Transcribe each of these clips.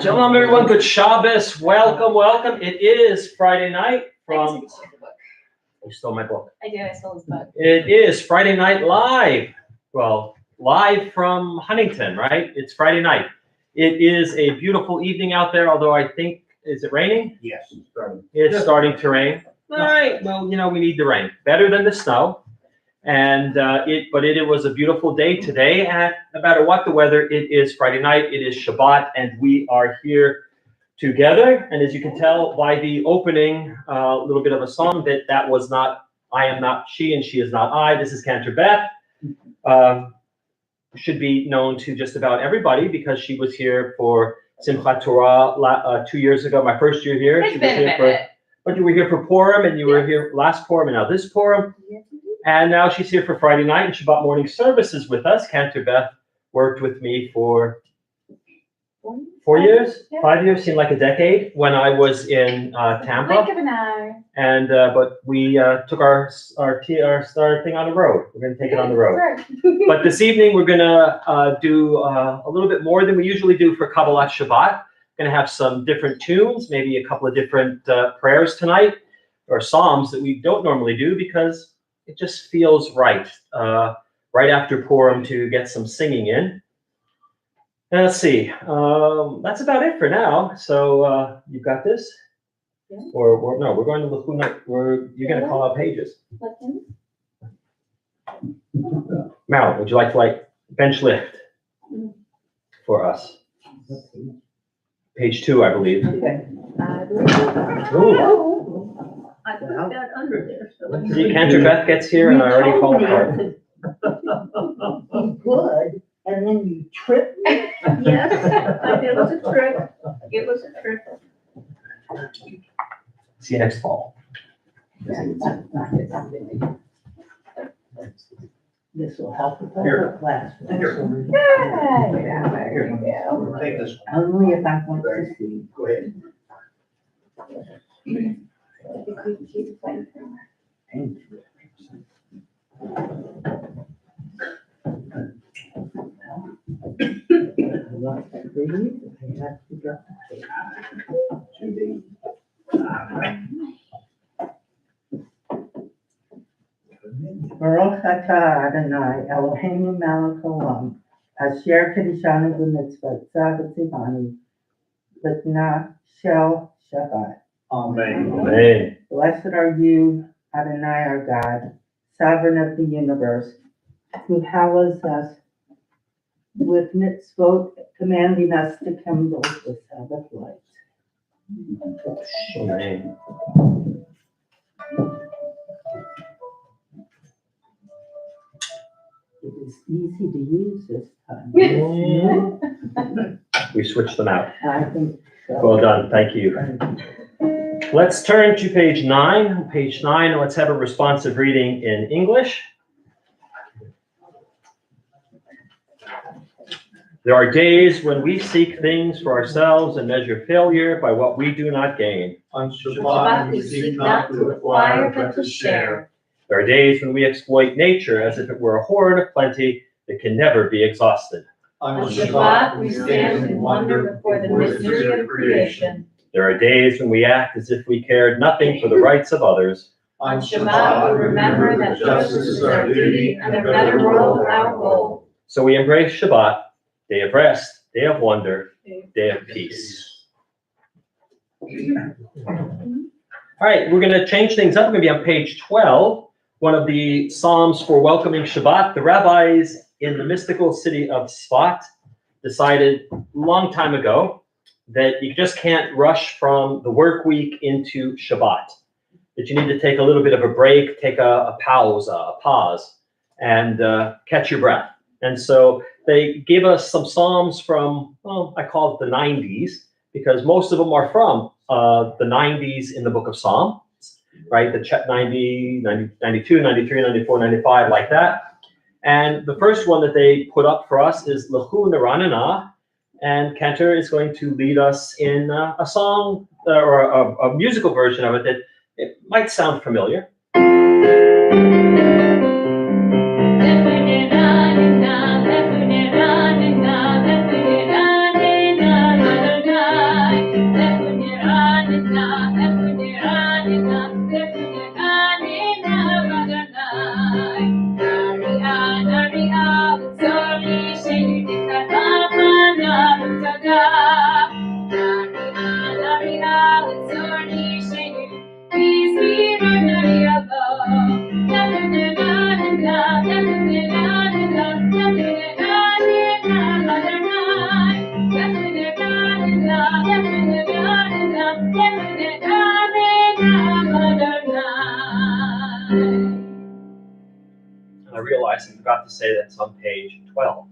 Shalom, everyone. Good Shabbos. Welcome, welcome. It is Friday night from... You stole my book. I did. I stole his book. It is Friday night live. Well, live from Huntington, right? It's Friday night. It is a beautiful evening out there, although I think... Is it raining? Yes, it's starting. It's starting to rain. All right. Well, we need the rain. Better than the snow. And it was a beautiful day today. And no matter what the weather, it is Friday night. It is Shabbat, and we are here together. And as you can tell by the opening, a little bit of a song that was not I am not she and she is not I. This is Cantor Beth. Should be known to just about everybody because she was here for Simchat Torah 2 years ago. My first year here. It's been a minute. But you were here for Purim, and you were here last Purim, and now this Purim. And now she's here for Friday night and Shabbat morning services with us. Cantor Beth worked with me for 4 years, 5 years, seemed like a decade when I was in Tampa. Blink of an eye. And but we took our thing on the road. We're going to take it on the road. Right. But this evening we're going to do a little bit more than we usually do for Kabbalat Shabbat. Going to have some different tunes, maybe a couple of different prayers tonight, or psalms that we don't normally do because it just feels right, right after Purim to get some singing in. And let's see, that's about it for now. So you've got this? Yeah. Or no, we're going to Lachuna. You're going to call out pages. Mal, would you like to bench lift for us? Page 2, I believe. Okay. Ooh. I put that under there. So See, Cantor Beth gets here and I already fall apart. You would, and then you trip me. Yes, it was a trick. It was a trick. See you next fall. This will help with Here. the class. Yeah, there you go. Take this Only if I want to see. Go ahead. Baruch atah Adonai Eloheinu melech haolam asher kedishanu b'mitzvot tzivanu l'tna shel Shabbat. Amen. Amen. Blessed are you, Adonai our God, sovereign of the universe, who hallows us with mitzvot, commanding us to kindle the Sabbath light. Amen. It is easy to use this time. We switched them out. I think so. Well done. Thank you. Let's turn to page 9. Page 9, let's have a responsive reading in English. There are days when we seek things for ourselves and measure failure by what we do not gain. On Shabbat, we seek not to acquire, but to share. There are days when we exploit nature as if it were a hoard of plenty that can never be exhausted. On Shabbat, we stand in wonder before the mystery of creation. There are days when we act as if we cared nothing for the rights of others. On Shabbat, we remember that justice is our duty and a better world our goal. So we embrace Shabbat, day of rest, day of wonder, day of peace. All right, we're going to change things up. We're going to be on page 12, one of the Psalms for welcoming Shabbat. The rabbis in the mystical city of Tzfat decided a long time ago that you just can't rush from the work week into Shabbat, that you need to take a little bit of a break, take a pause, and catch your breath. And so they gave us some Psalms from, well, I call it the 90s, because most of them are from the 90s in the book of Psalms, right? The 90, 92, 93, 94, 95, like that. And the first one that they put up for us is Lechu Neranena, and Cantor is going to lead us in a song or a musical version of it that it might sound familiar. I realized I forgot to say that's on page 12.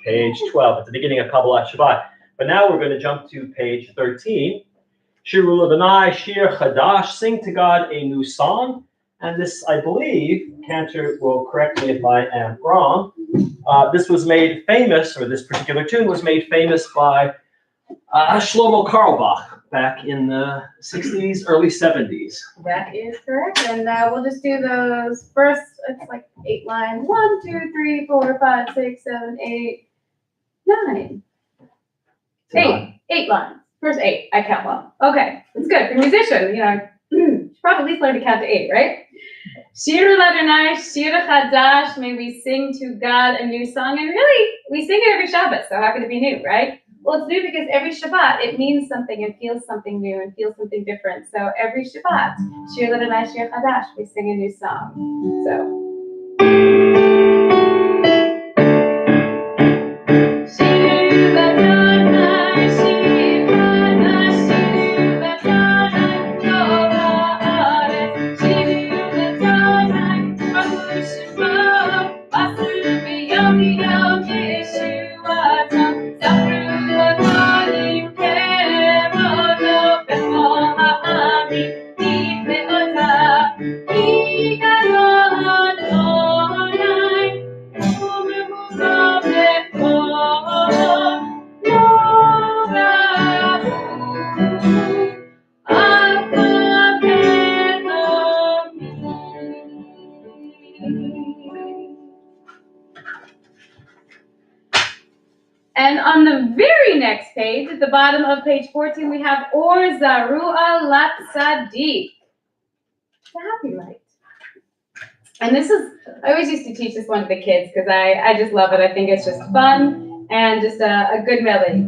Page 12, at the beginning of Kabbalat Shabbat. But now we're going to jump to page 13. Shiru L'Adonai, Shir Chadash, sing to God a new song. And this, I believe, Cantor will correct me if I am wrong, this was made famous, or this particular tune was made famous by Shlomo Carlebach back in the 60s, early 70s. That is correct. And we'll just do those first, it's like 8 lines. 1, 2, 3, 4, 5, 6, 7, 8, 9. 8 lines. First 8. I count well. Okay, that's good. For musicians, should probably at least learn to count to 8, right? Shiru L'Adonai, Shir Chadash, may we sing to God a new song. And really, we sing it every Shabbat, so how could it be new, right? Well, it's new because every Shabbat, it means something and feels something new and feels something different. So every Shabbat, Shir L'Adonai, Shir Chadash, we sing a new song. So. And on the very next page, at the bottom of page 14, we have Or Zarua Lat Sadiq. It's a happy light. And this is, I always used to teach this one to the kids because I just love it. I think it's just fun and just a good melody.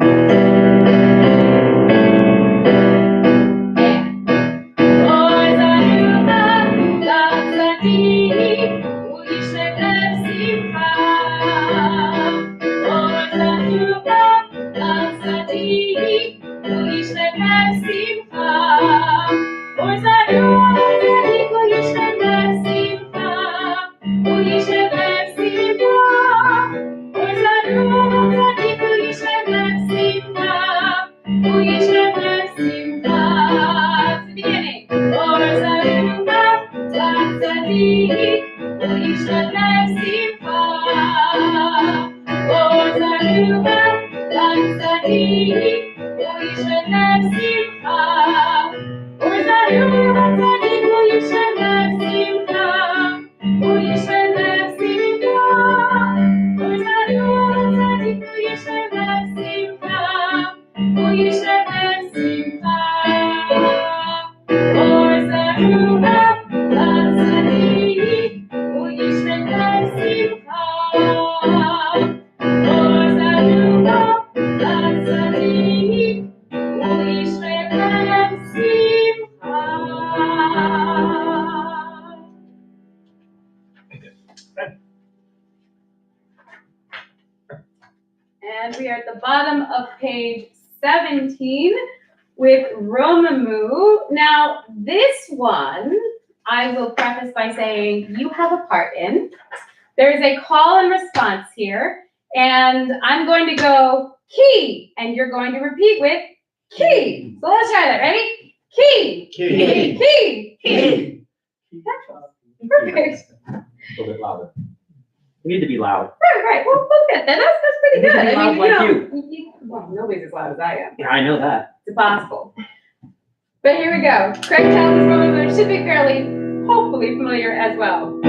we are at the bottom of page 17 with Romamu. Now, this one, I will preface by saying you have a part in. There's a call and response here, and I'm going to go key, and you're going to repeat with key. So let's try that. Ready? Key. Key. Key. Key. Perfect. A little bit louder. We need to be loud. Right. Well, good. That's pretty You good. need to be loud like Well, nobody's as loud as I am. Yeah, I know that. It's impossible. But here we go. Craig tells us Romamu should be fairly, hopefully, familiar as well.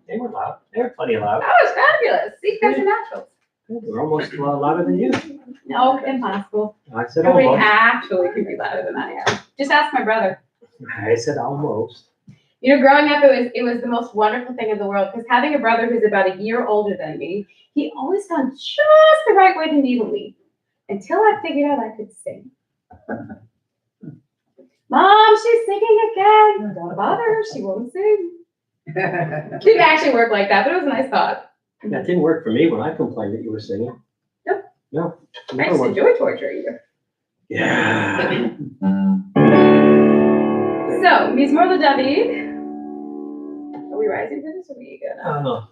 They were loud. They were plenty loud. That was fabulous. See, guys are naturals. We're almost louder than you. No, impossible. I said Nobody almost. actually can be louder than I am. Just ask my brother. I said almost. You know, growing up, it was the most wonderful thing in the world because having a brother who's about a year older than me, he always found just the right way to needle me until I figured out I could sing. Mom, she's singing again. Don't bother her. She won't sing. Didn't actually work like that, but it was a nice thought. That didn't work for me when I complained that you were singing. Nope. No. I Never just worked. enjoy torturing you. Yeah. So, Mizmor David. Are we rising for this or are we good? No.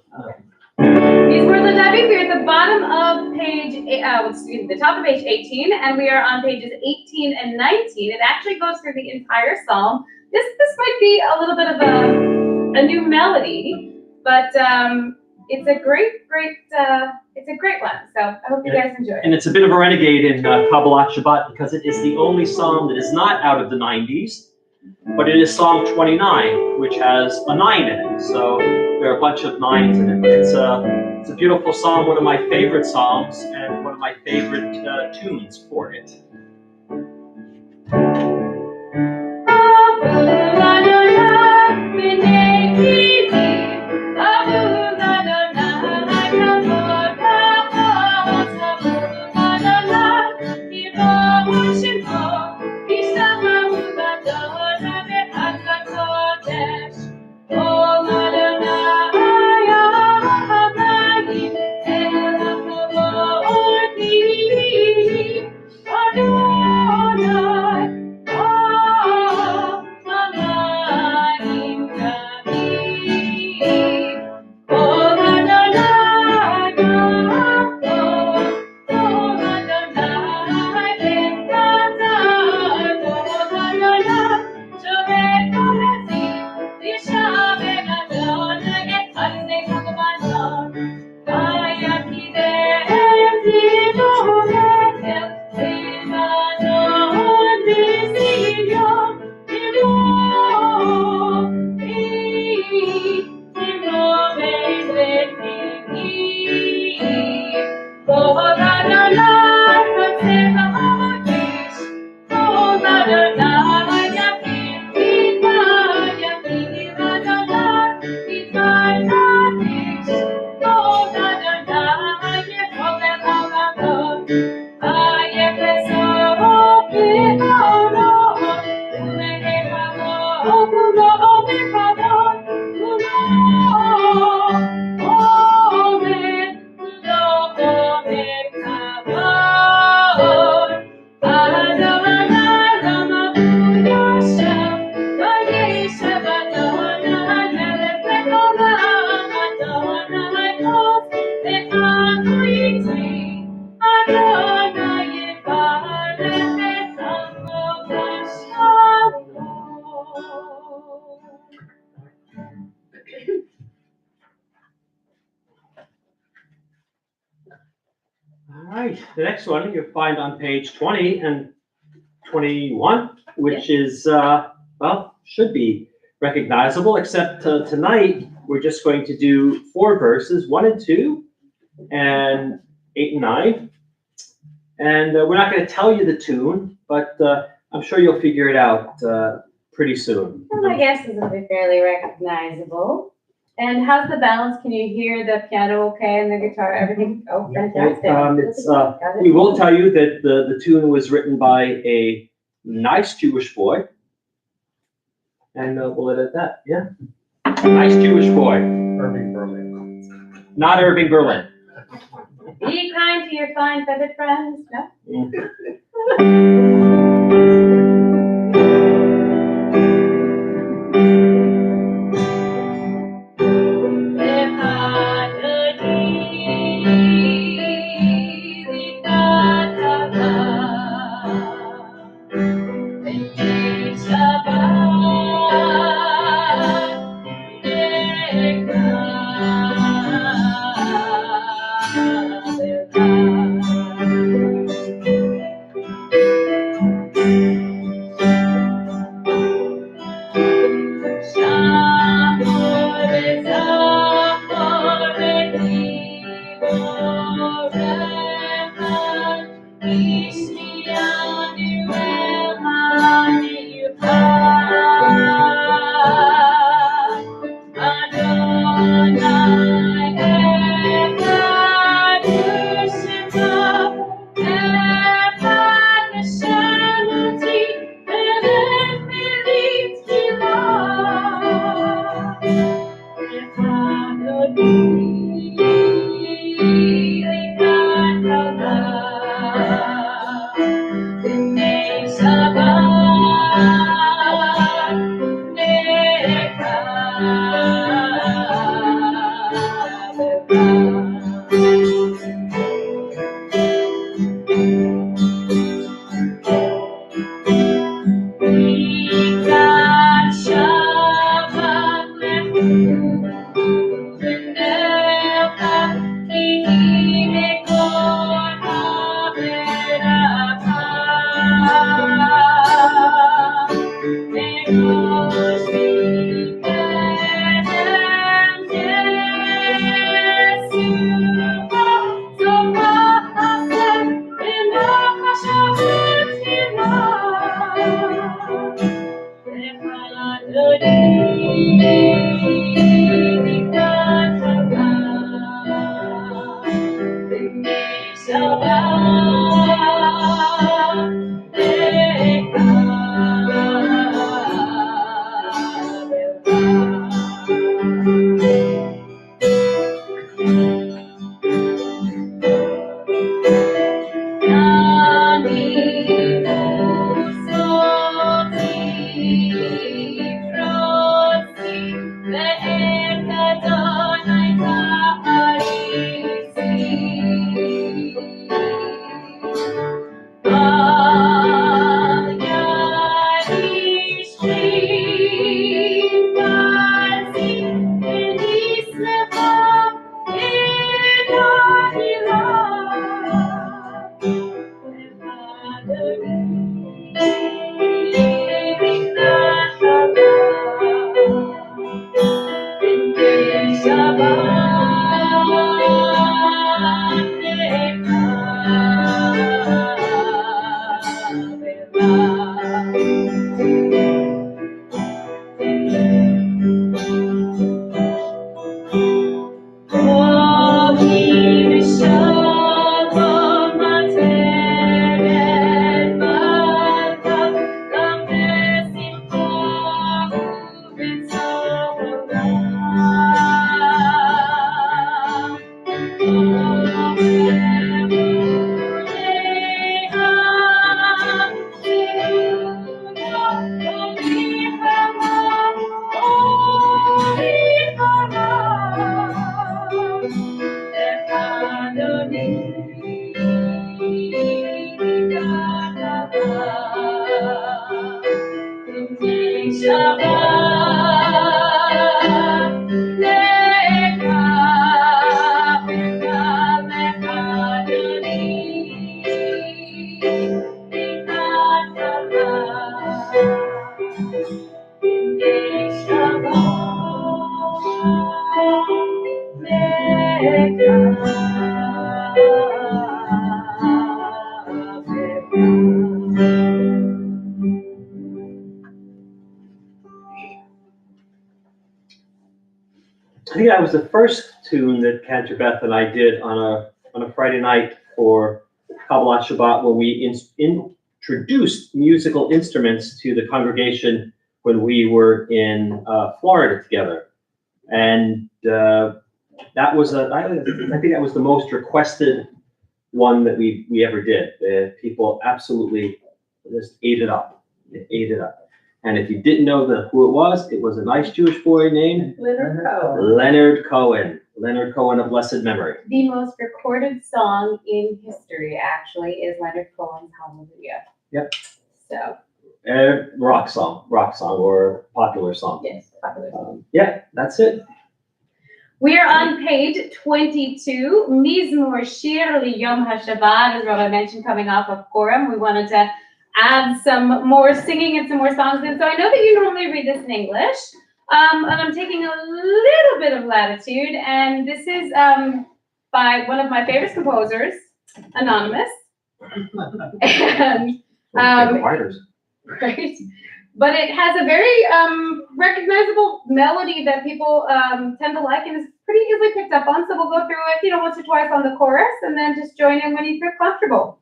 Mizmor David, we're at the bottom of page, the top of page 18, and we are on pages 18 and 19. It actually goes through the entire psalm. This might be a little bit of a new melody, but it's a great one. So I hope you guys enjoy it. And it's a bit of a renegade in Kabbalat Shabbat because it is the only psalm that is not out of the 90s, but it is Psalm 29, which has a 9 in it. So there are a bunch of 9s in it. It's a beautiful psalm, one of my favorite psalms, and one of my favorite tunes for it. Oh, All right, the next one you'll find on page 20 and 21, which is, well, should be recognizable, except tonight we're just going to do 4 verses, 1 and 2, and 8 and 9. And we're not going to tell you the tune, but I'm sure you'll figure it out pretty soon. Well, my guess is it'll be fairly recognizable. And how's the balance? Can you hear the piano okay and the guitar, everything? Oh, fantastic. We will tell you that the tune was written by a nice Jewish boy. And we'll leave it at that, yeah. Nice Jewish boy. Irving Berlin. Not Irving Berlin. Be kind to your fine feathered friends, no? I think that was the first tune that Cantor Beth and I did on a Friday night for Kabbalat Shabbat, where we introduced musical instruments to the congregation when we were in Florida together. And that was I think that was the most requested one that we ever did. People absolutely just ate it up. They ate it up. And if you didn't know who it was a nice Jewish boy named Leonard Cohen. Leonard Cohen. Leonard Cohen of blessed memory. The most recorded song in history, actually, is Leonard Cohen's Hallelujah. Yep. So. Rock song or popular song. Yes, popular song. Yeah, that's it. We are on page 22. Mizmor Shir Yom HaShabbat, as Rabbi mentioned, coming off of Purim. We wanted to add some more singing and some more songs in. So I know that you normally read this in English, and I'm taking a little bit of latitude. And this is by one of my favorite composers, Anonymous. And Writers. right. But it has a very recognizable melody that people tend to like and is pretty easily picked up on. So we'll go through it, once or twice on the chorus and then just join in when you feel comfortable.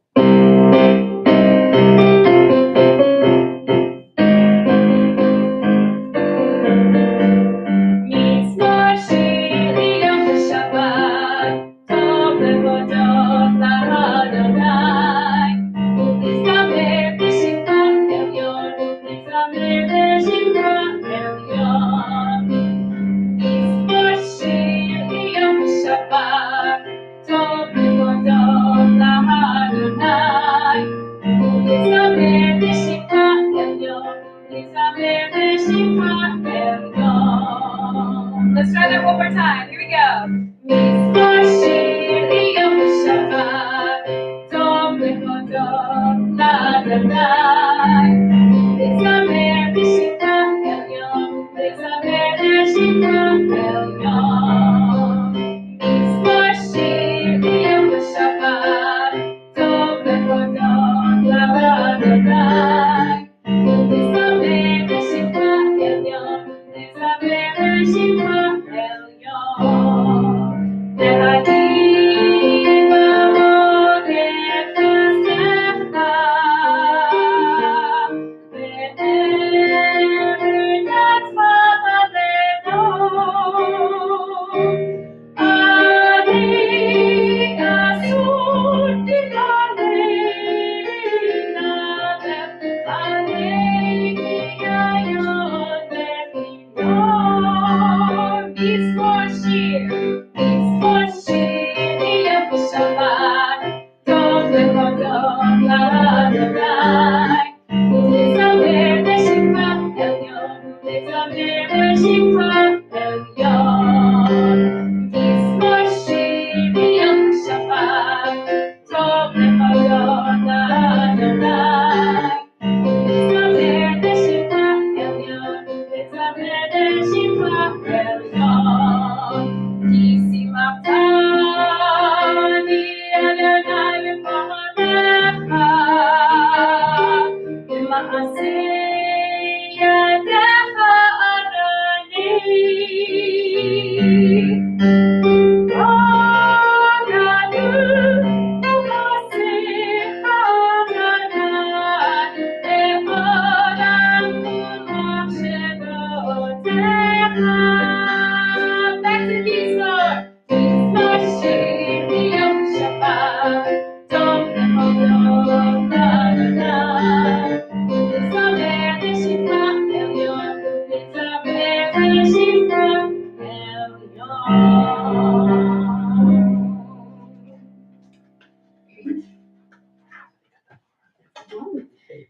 Let's try that one more time. Here we go.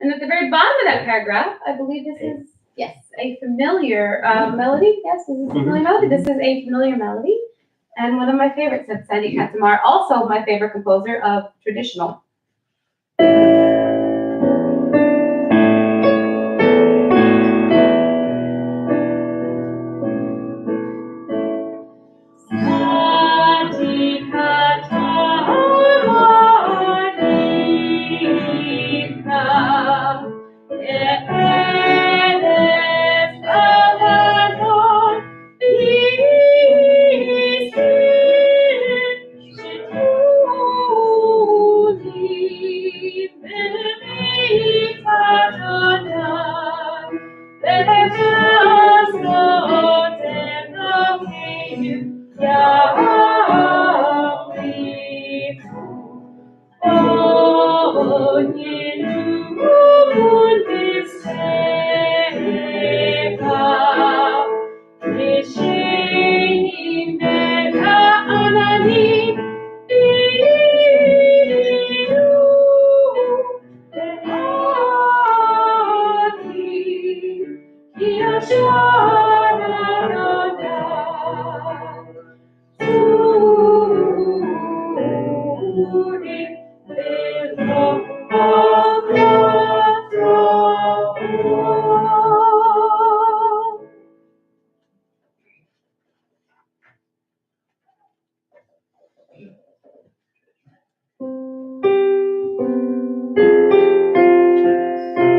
And at the very bottom of that paragraph, I believe this is, yes, a familiar melody. Yes, this is a familiar melody. This is a familiar melody. And one of my favorites, that's Sandy Katamar, also my favorite composer of traditional.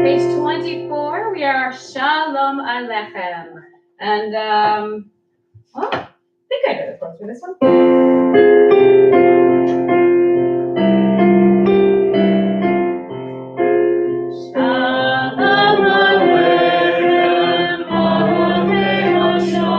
Page 24, we are Shalom Aleichem. And, well, I think I better go through this one. Shalom Aleichem, Aleichem Shalom,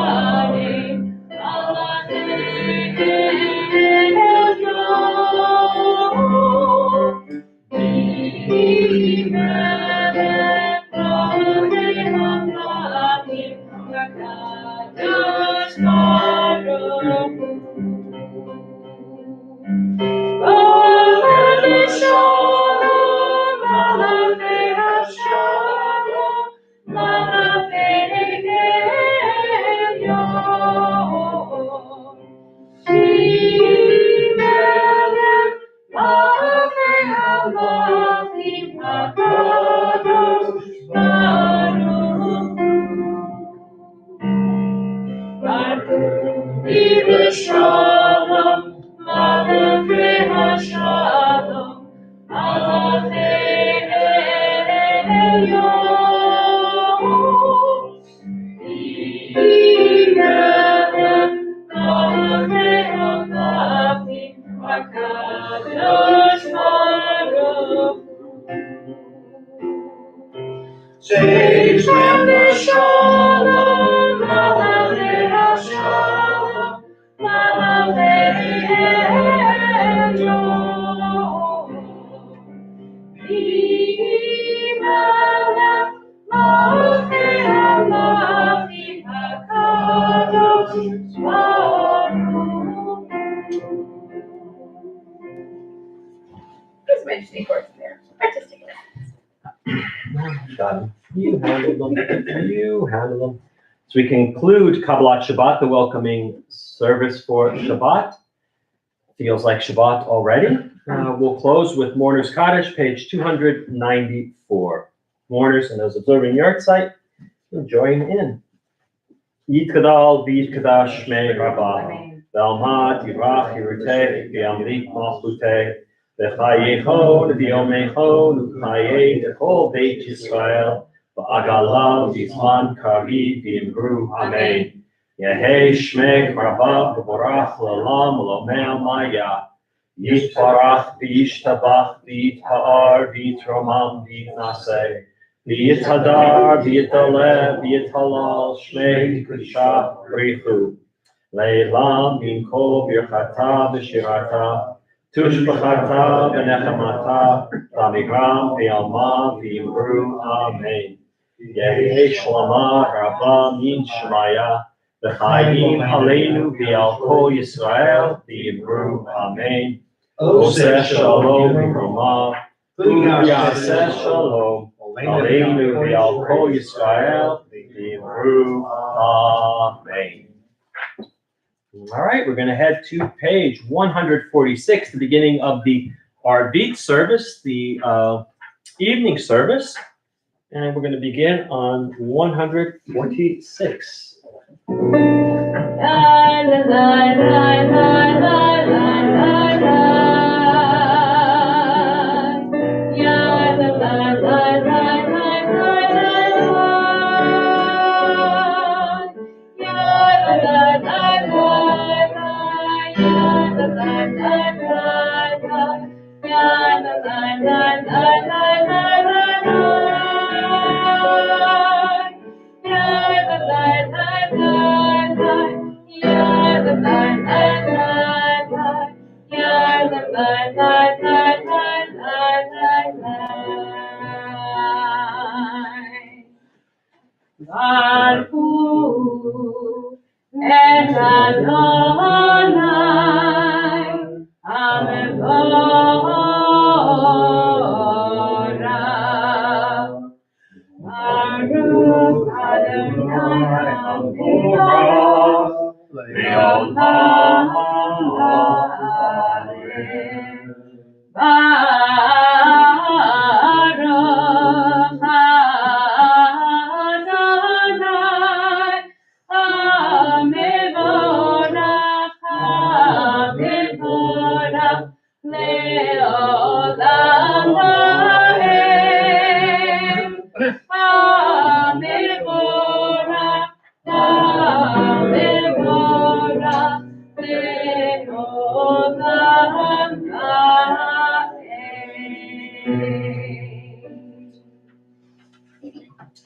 There's mentioning chords in there. Artistic. Got it. You handle them. So we conclude Kabbalat Shabbat, the welcoming service for Shabbat. Feels like Shabbat already. We'll close with Mourner's Kaddish, page 294. Mourners and those observing yard site, join in. Yitkadal v'yitkadash shmei Rabbah, v'almad yirach yiruteh, v'yamlik malchuteh, v'chayechon v'yomechon v'chayei techol beit Yisrael, v'agalav v'zman kariv v'imru amen. Yehei shmei Rabbah v'borach l'olam l'omei maya. Yitbarach v'yishtabach v'yitha'ar v'yitromam v'yitnaseh. V'yithadar v'yitalev v'yithalal shmei kusha richu. Leilam minkol birchata v'shirata. Tushbachata v'nechamata. V'amigram v'yalma v'yimru amen. Yehi shlama rabba min shmaya. V'chayim aleinu v'al kol Yisrael v'yimru amen. Oseh shalom v'romah. V'yaseh shalom. Aleinu v'al kol Yisrael v'yimru amen. All right, we're going to head to page 146, the beginning of the Arvit service, the evening service, and we're going to begin on 146. Yeah.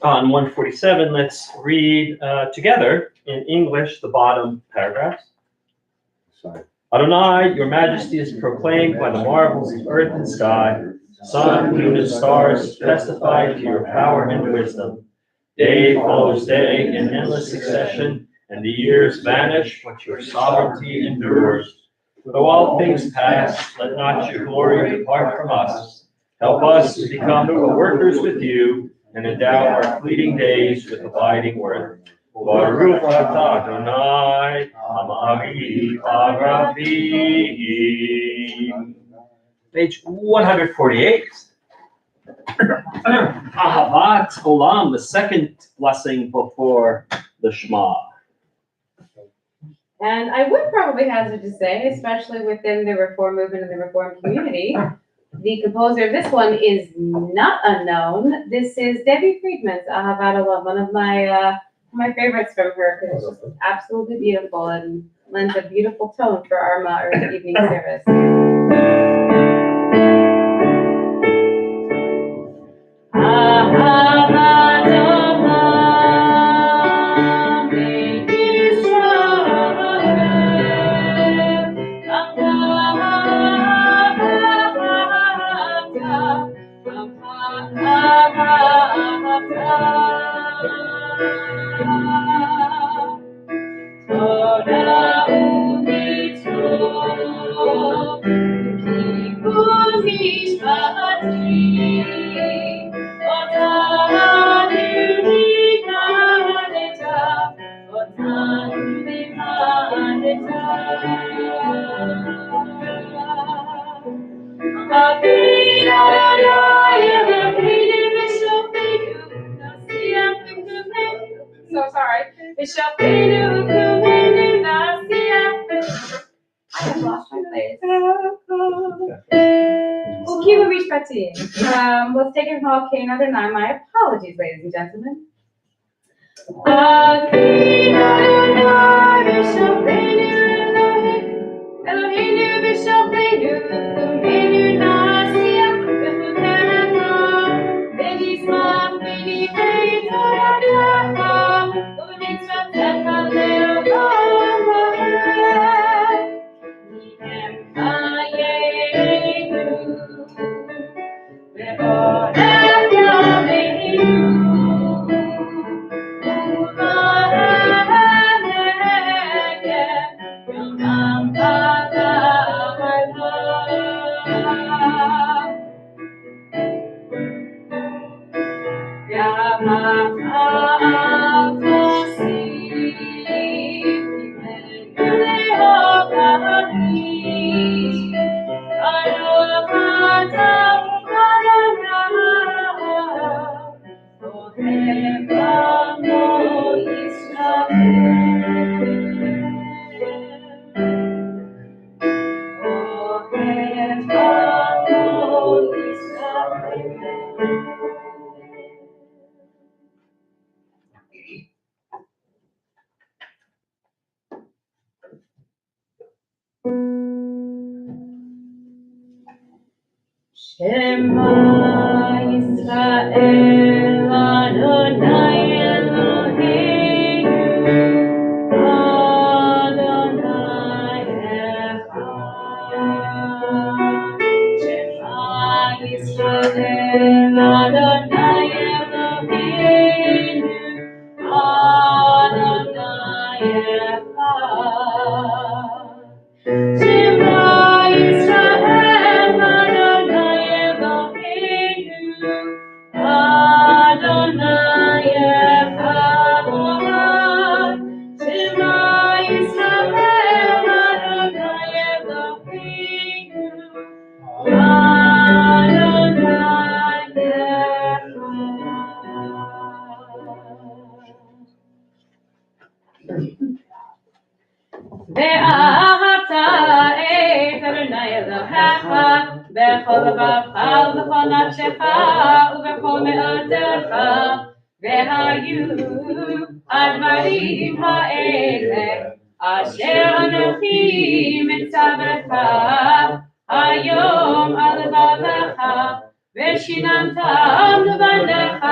On 147, let's read together in English the bottom paragraphs. Adonai, your majesty is proclaimed by the marvels of earth and sky. Sun, moon, and stars testify to your power and wisdom. Day follows day in endless succession, and the years vanish, but your sovereignty endures. Though all things pass, let not your glory depart from us. Help us to become co-workers with you, and endow our fleeting days with abiding worth. Baruch atah Adonai, Ha'aviv Ha'ravim. Page 148. Ahavat Olam, the second blessing before the Shema. And I would probably hazard to say, especially within the Reform movement and the Reform community, the composer of this one is not unknown. This is Debbie Friedman's Ahavat Olam, one of my favorites from her, because it's just absolutely beautiful and lends a beautiful tone for our evening service. Ahavat Olam, So sorry. I have lost my place. Ukiva Mishpati. Let's take it from okay, another 9. My apologies, ladies and gentlemen. Shema Yisrael Adonai Eloheinu Adonai Echad. Shema Yisrael Adonai Eloheinu Adonai Echad. דרכך, בכל לבבך ובכל נפשך ובכל מאודך, והיו הדברים האלה אשר אנוכי מצווך היום על לבבך, ושיננתם לבניך,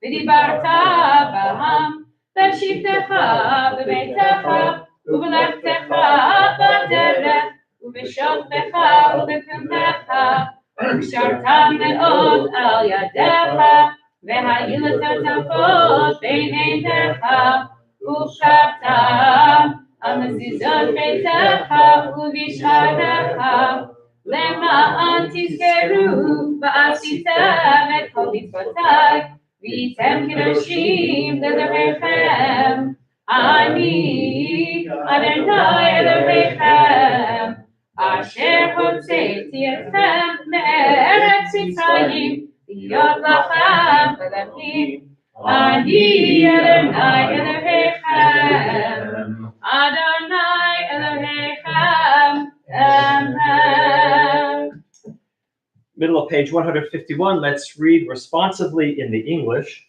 ודיברת בהם בשבתך בביתך, ובלכתך בדרך, ובשוכבך ובקומך, וקשרתם מאוד על ידיך, והיו לטוטפות בין עיניך, וכתבתם על מזוזות ביתך ובשעריך, למען תזכרו ועשיתם את כל מצוותיי, והייתם קדושים לאלוהיכם. אני אדוני אלוהיכם, אשר הוצאתי אתכם מארץ מצרים, להיות לכם אלוהים. אני אדוני אלוהיכם, אדוני אלוהיכם. Amen. Middle of page 151, let's read responsively in the English.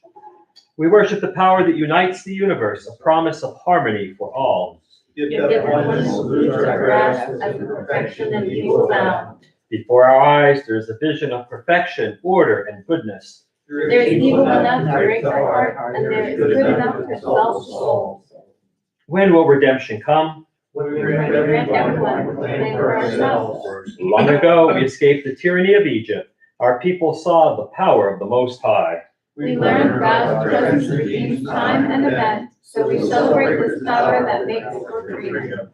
We worship the power that unites the universe, a promise of harmony for all. Give that oneness salute our grasp as the perfection and beauty found. Before our eyes, there is a vision of perfection, order, and goodness. There is evil enough to break our heart, and there is good enough to exalt souls. When will redemption come? When we grant everyone what they for ourselves. Long ago, we escaped the tyranny of Egypt. Our people saw the power of the Most High. We learned God's presence redeems time and event, so we celebrate this power that makes for freedom.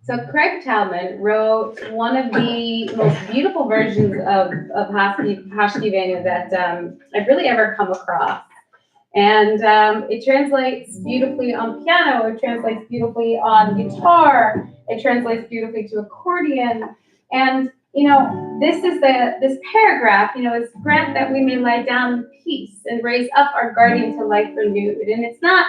So Craig Talman wrote one of the most beautiful versions of Hashkivenu that I've really ever come across. And it translates beautifully on piano, it translates beautifully on guitar, it translates beautifully to accordion. And, this is this paragraph, is grant that we may lie down in peace and raise up our guardian to life renewed. And it's not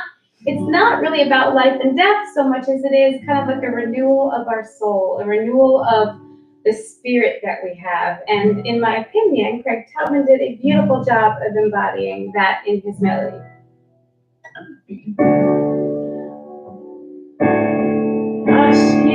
really about life and death so much as it is kind of like a renewal of our soul, a renewal of the spirit that we have. And in my opinion, Craig Talman did a beautiful job of embodying that in his melody. You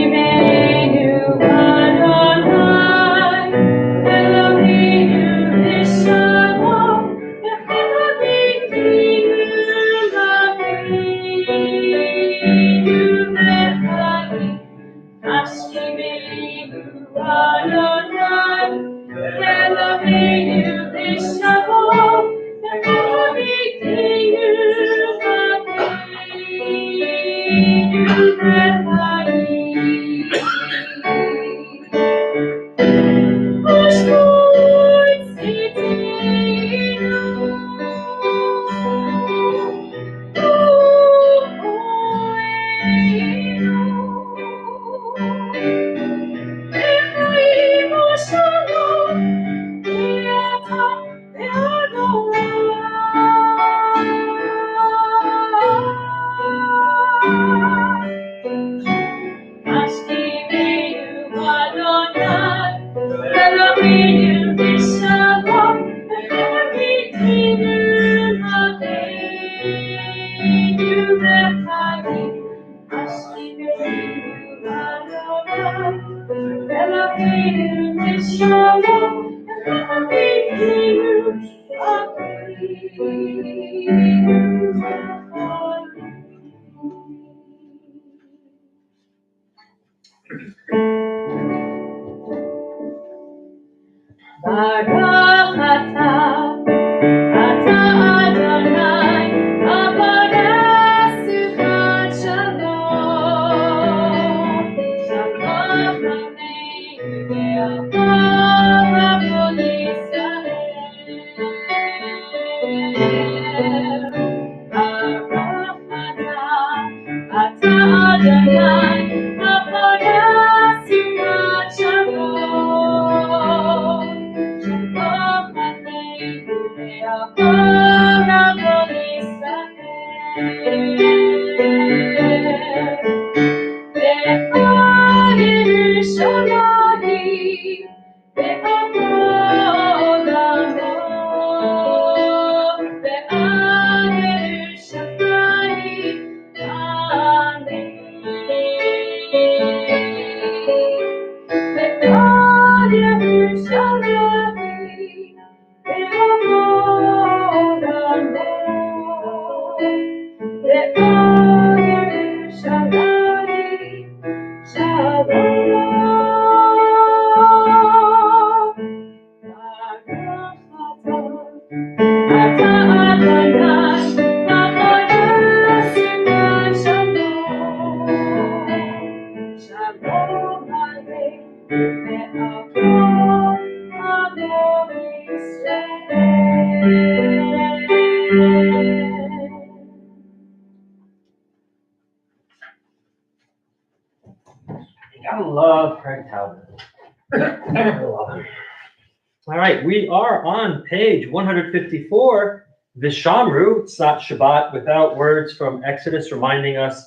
Gotta love Craig Talbot. Gotta love him. All right, we are on page 154, Vishamru. It's not Shabbat without words from Exodus reminding us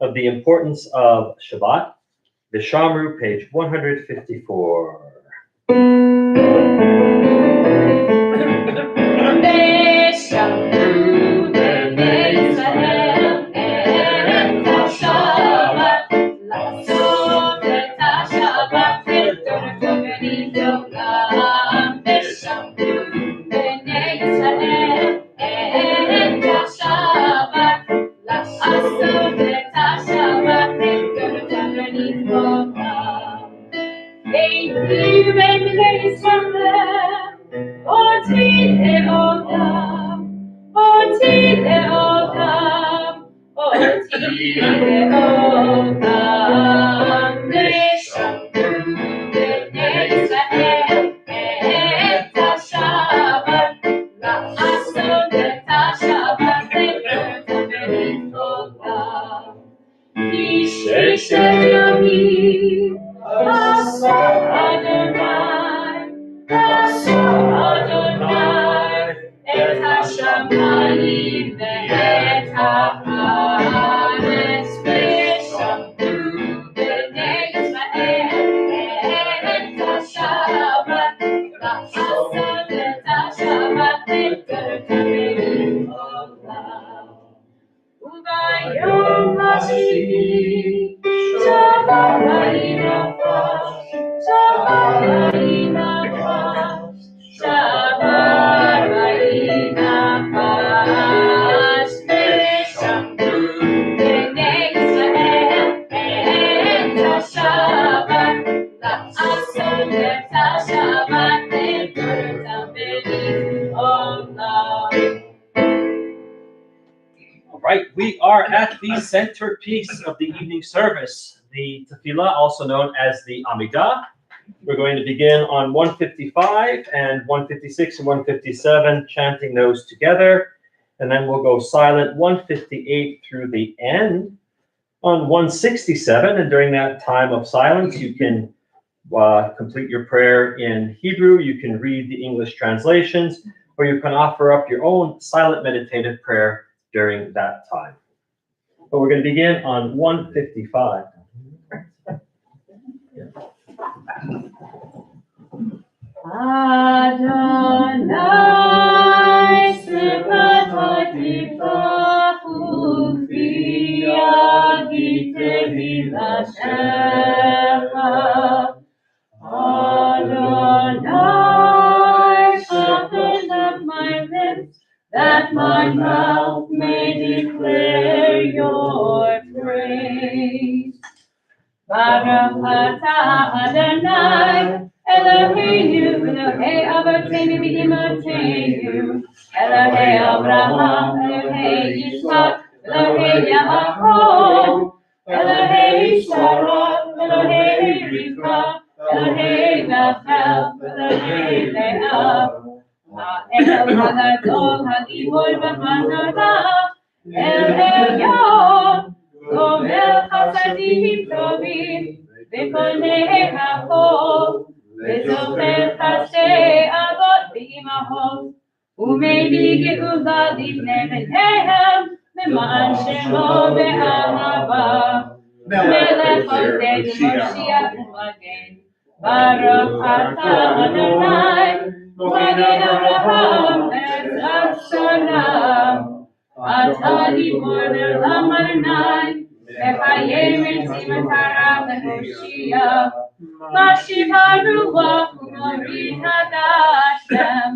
of the importance of Shabbat. Vishamru, page 154. are at the centerpiece of the evening service, the tefillah, also known as the Amidah. We're going to begin on 155 and 156 and 157, chanting those together. And then we'll go silent 158 through the end on 167. And during that time of silence, you can complete your prayer in Hebrew. You can read the English translations, or you can offer up your own silent meditative prayer during that time. But we're going to begin on 155. Adonai Sefatotifahu Fiyagitehi Lashecha Adonai, open up my lips, that my mouth may declare your praise. Baruch atah Adonai, Eloheinu, Elohei Avotenu v'Imotenu, Elohei Abraham, Elohei Yitzchak, Elohei Yaakov, Elohei Sarah, Elohei Rivka, Elohei Rachel, Elohei Leah, Ha'el Hagadol, Hagibor v'Hanara, El Elyon, Gomel Chasadim Tovim, V'konei Hakol, V'zocher Chasei Avot V'imahot, U'medi Geula Livnei B'neihem, V'ma'an Shemo Be'ahava, Melech Hosei V'Moshiach U'Magen, Baruch atah Adonai, Magen Avraham Eretz Shana, Atah Gibor Le'olam Adonai, Mechayeh Metim Tara V'Moshiach, Mashiv HaRuach U'Morid HaGashem,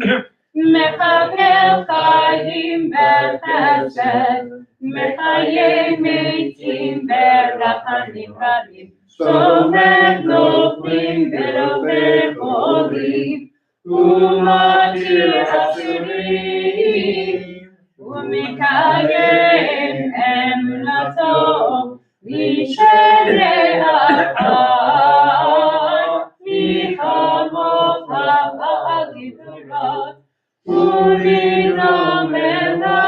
Mechakel Chayim B'Chesed, Mechayeh Metim B'Rachanim Rabim, Shomech Noflim V'Rover Cholim, U'Matir Asurim, U'Mekayem Emunato, Mishenei Achad, Michamot Ha'al Givurot, U'Minomecha,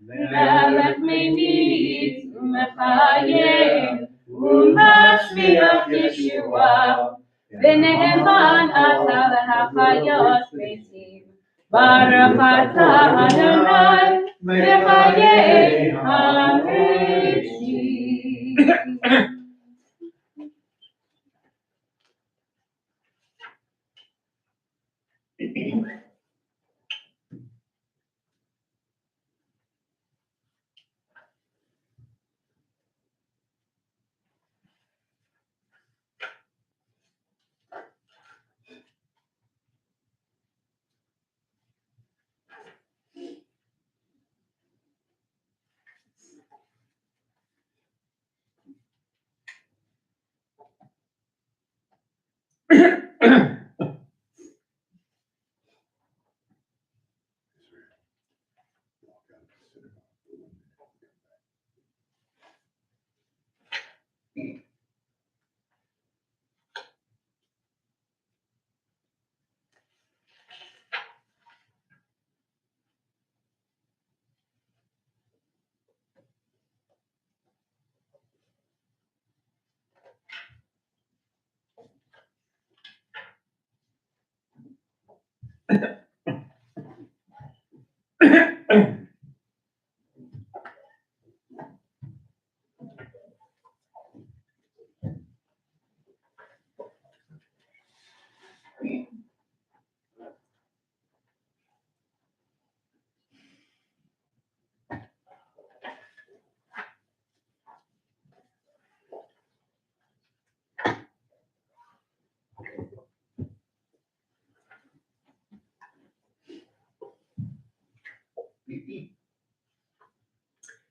Melech Menit, U'Mechayem, U'Mashmiach Yeshua, V'Neheman Atah L'Hachayot Metim, Baruch atah Adonai, Mechayeh HaMetim.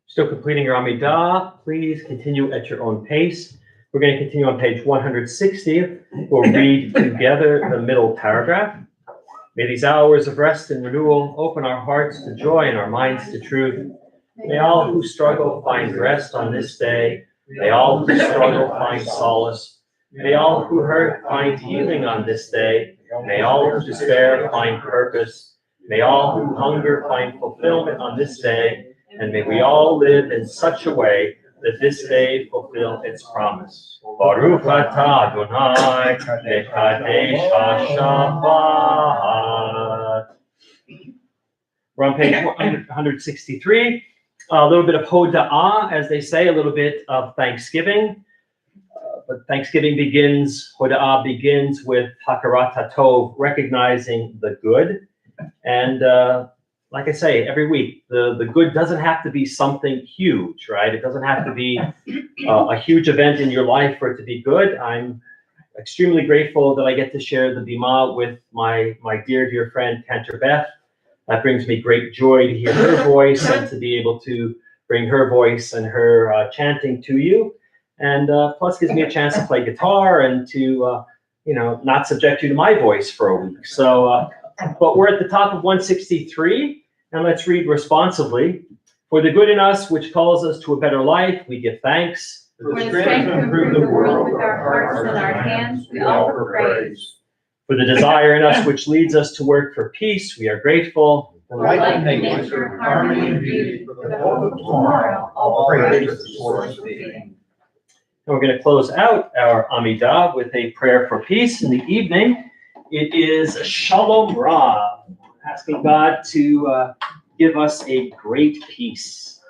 Still completing your Amidah, please continue at your own pace. We're going to continue on page 160. We'll read together the middle paragraph. May these hours of rest and renewal open our hearts to joy and our minds to truth. May all who struggle find rest on this day. May all who struggle find solace. May all who hurt find healing on this day. May all who despair find purpose. May all who hunger find fulfillment on this day. And may we all live in such a way that this day fulfill its promise. Baruch atah Adonai, mekadesh ha-Shabbat. We're on page 163. A little bit of hoda'ah, as they say, a little bit of thanksgiving. But Thanksgiving begins, hoda'ah begins with hakarat hatov, recognizing the good. And like I say, every week, the good doesn't have to be something huge, right? It doesn't have to be a huge event in your life for it to be good. I'm extremely grateful that I get to share the bima with my dear friend, Cantor Beth. That brings me great joy to hear her voice and to be able to bring her voice and her chanting to you. And plus gives me a chance to play guitar and to, not subject you to my voice for a week. So, but we're at the top of 163. And let's read responsibly. For the good in us, which calls us to a better life, we give thanks. For the strength to improve the world with our hearts and our hands, we offer praise. For the desire in us, which leads us to work for peace, we are grateful. For life and nature, harmony and beauty, for the hope of tomorrow, all praise is the source of being. And we're going to close out our Amidah with a prayer for peace in the evening. It is Shalom Ra, asking God to give us a great peace.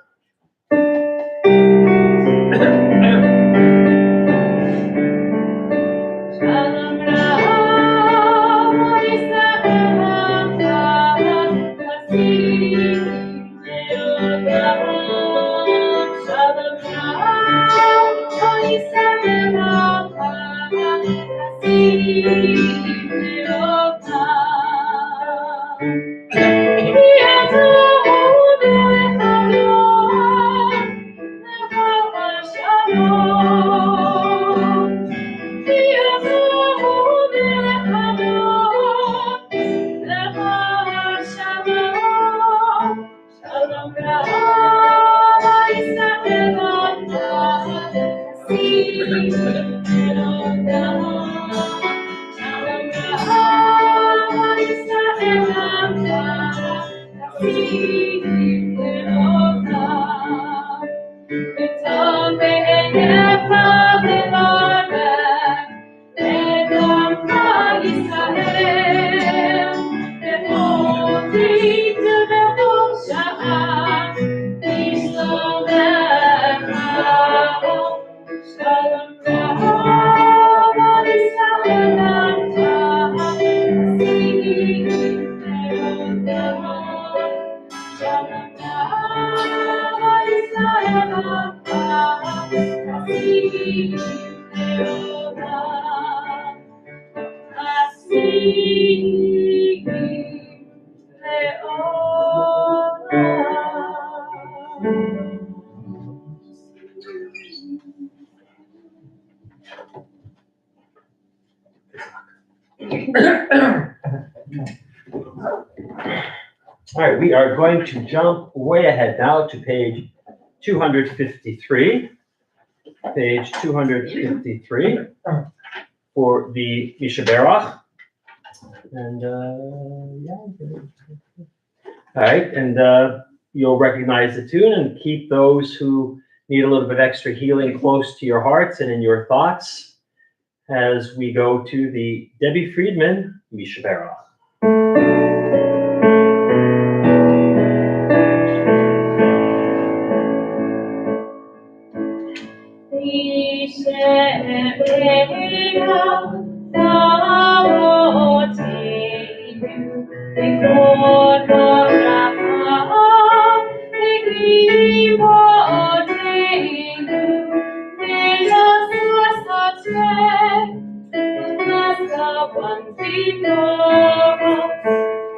All right, we are going to jump way ahead now to page 253. Page 253 for the Mishaberach. And all right, and you'll recognize the tune and keep those who need a little bit extra healing close to your hearts and in your thoughts as we go to the Debbie Friedman Mishaberach.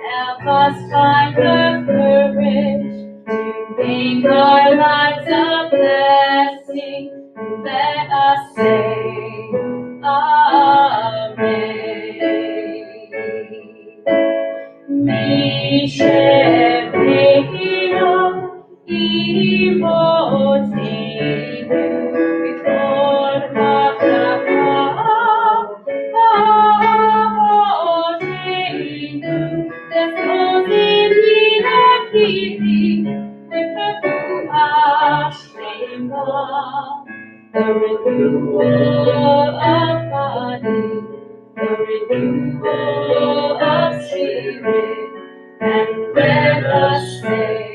Help us find the courage to make our lives a blessing. Let us say Amen. Neshama, the renewal of body, the renewal of spirit, and let us say,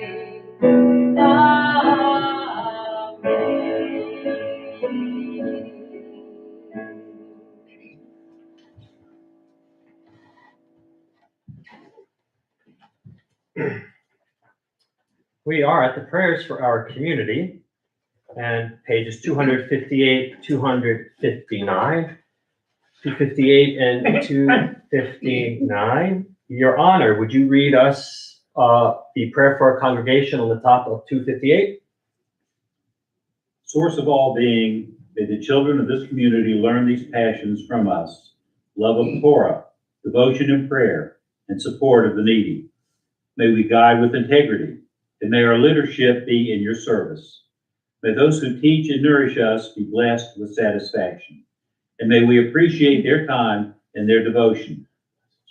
We are at the prayers for our community, and pages 258, 259, 258 and 259. Your Honor, would you read us the prayer for our congregation on the top of 258? Source of all being, may the children of this community learn these passions from us: love of Torah, devotion and prayer, and support of the needy. May we guide with integrity, and may our leadership be in your service. May those who teach and nourish us be blessed with satisfaction, and may we appreciate their time and their devotion.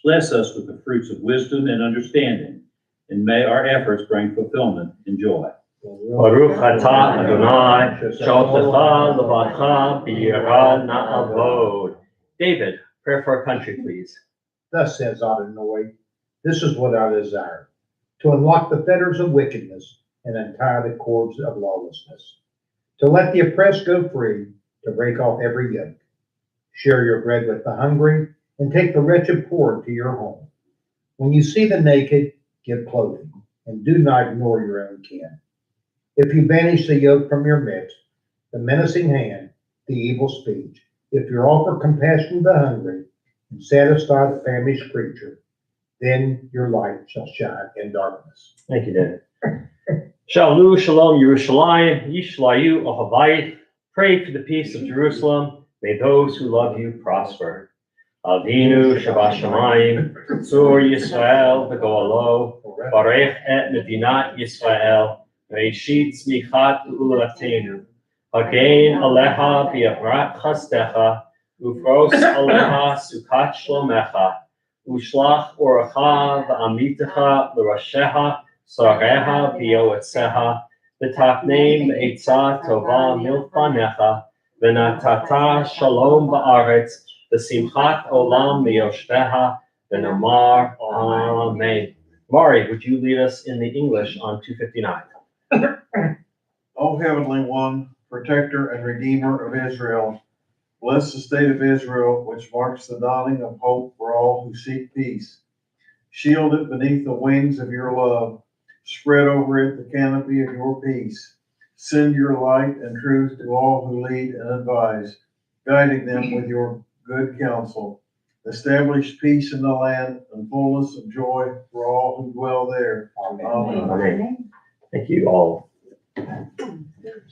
Bless us with the fruits of wisdom and understanding, and may our efforts bring fulfillment and joy. Baruch atah Adonai, shaltecha levacha b'yira na'avod. David, prayer for our country, please. Thus says Adonai, this is what I desire, to unlock the fetters of wickedness and untie the cords of lawlessness, to let the oppressed go free, to break off every yoke. Share your bread with the hungry, and take the wretched poor into your home. When you see the naked, give clothing, and do not ignore your own kin. If you banish the yoke from your midst, the menacing hand, the evil speech, if you offer compassion to the hungry, and satisfy the famished creature, then your light shall shine in darkness. Thank you, David. Shalom, shalom, Yerushalayim, Yishlayu, Ohavayit. Pray for the peace of Jerusalem. May those who love you prosper. Avinu Shabbat Shamayim, Tzur Yisrael v'Goalo, Barech et Medinat Yisrael, Reishit Tzmichat Ulatenu, Hagein Aleha B'Avrat Chastecha, Ufros Aleha Sukat Shlomecha, Ushlach Oracha V'Amitecha L'Rasheha, Sareha B'Yoetzeha, V'Tachneim Eitzah Tova Milfanecha, V'Natata Shalom Ba'aretz, V'Simchat Olam Miyoshveha, V'Namar Amen. Mari, would you lead us in the English on 259? O Heavenly One, Protector and Redeemer of Israel, bless the state of Israel, which marks the dawning of hope for all who seek peace. Shield it beneath the wings of your love. Spread over it the canopy of your peace. Send your light and truth to all who lead and advise, guiding them with your good counsel. Establish peace in the land and fullness of joy for all who dwell there. Amen. Amen. Thank you all. All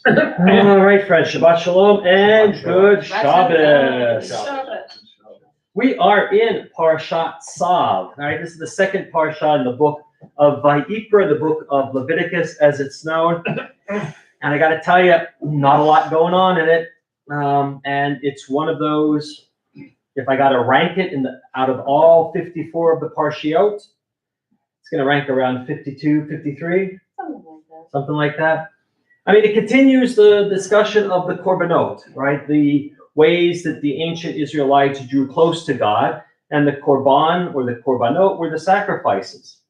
right, friends. Shabbat Shalom and good Shabbos. We are in Parashat Saab. All right, this is the second parasha in the book of Vayikra, the book of Leviticus, as it's known. And I got to tell you, not a lot going on in it. And it's one of those, if I got to rank it out of all 54 of the parshiot, it's going to rank around 52, 53, something like that. I mean, it continues the discussion of the korbanot, right? The ways that the ancient Israelites drew close to God, and the korban or the korbanot were the sacrifices.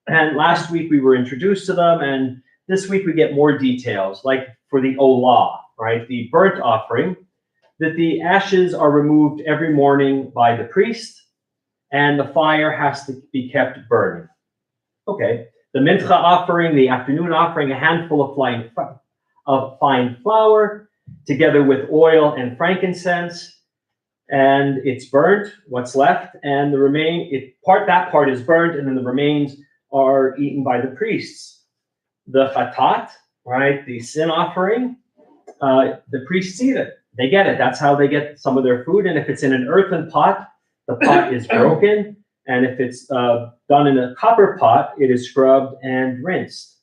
And last week we were introduced to them, and this week we get more details, like for the olah, right? The burnt offering, that the ashes are removed every morning by the priest, and the fire has to be kept burning. Okay. The mincha offering, the afternoon offering, a handful of fine flour, together with oil and frankincense, and it's burnt. What's left, and that part is burnt, and then the remains are eaten by the priests. The chatat, right, the sin offering, the priests eat it. They get it. That's how they get some of their food. And if it's in an earthen pot, the pot is broken. And if it's done in a copper pot, it is scrubbed and rinsed.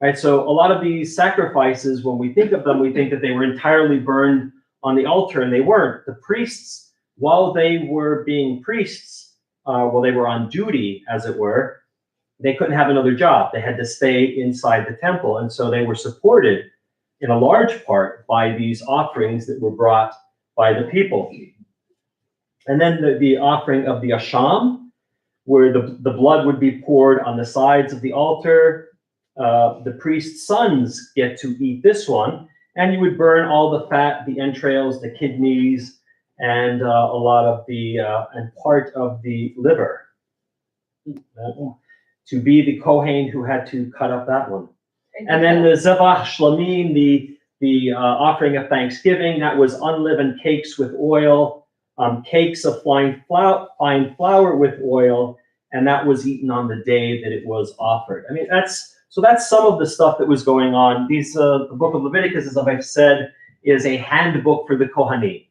Right? So a lot of these sacrifices, when we think of them, we think that they were entirely burned on the altar, and they weren't. The priests, while they were being priests, while they were on duty, as it were, they couldn't have another job. They had to stay inside the temple. And so they were supported in a large part by these offerings that were brought by the people. And then the offering of the Asham, where the blood would be poured on the sides of the altar. The priest's sons get to eat this one, and you would burn all the fat, the entrails, the kidneys, and a lot of the, and part of the liver. To be the Kohen who had to cut up that one. And then the Zevach Shlamim, the offering of thanksgiving, that was unleavened cakes with oil, cakes of fine flour with oil, and that was eaten on the day that it was offered. I mean, that's some of the stuff that was going on. The book of Leviticus, as I've said, is a handbook for the Kohanim,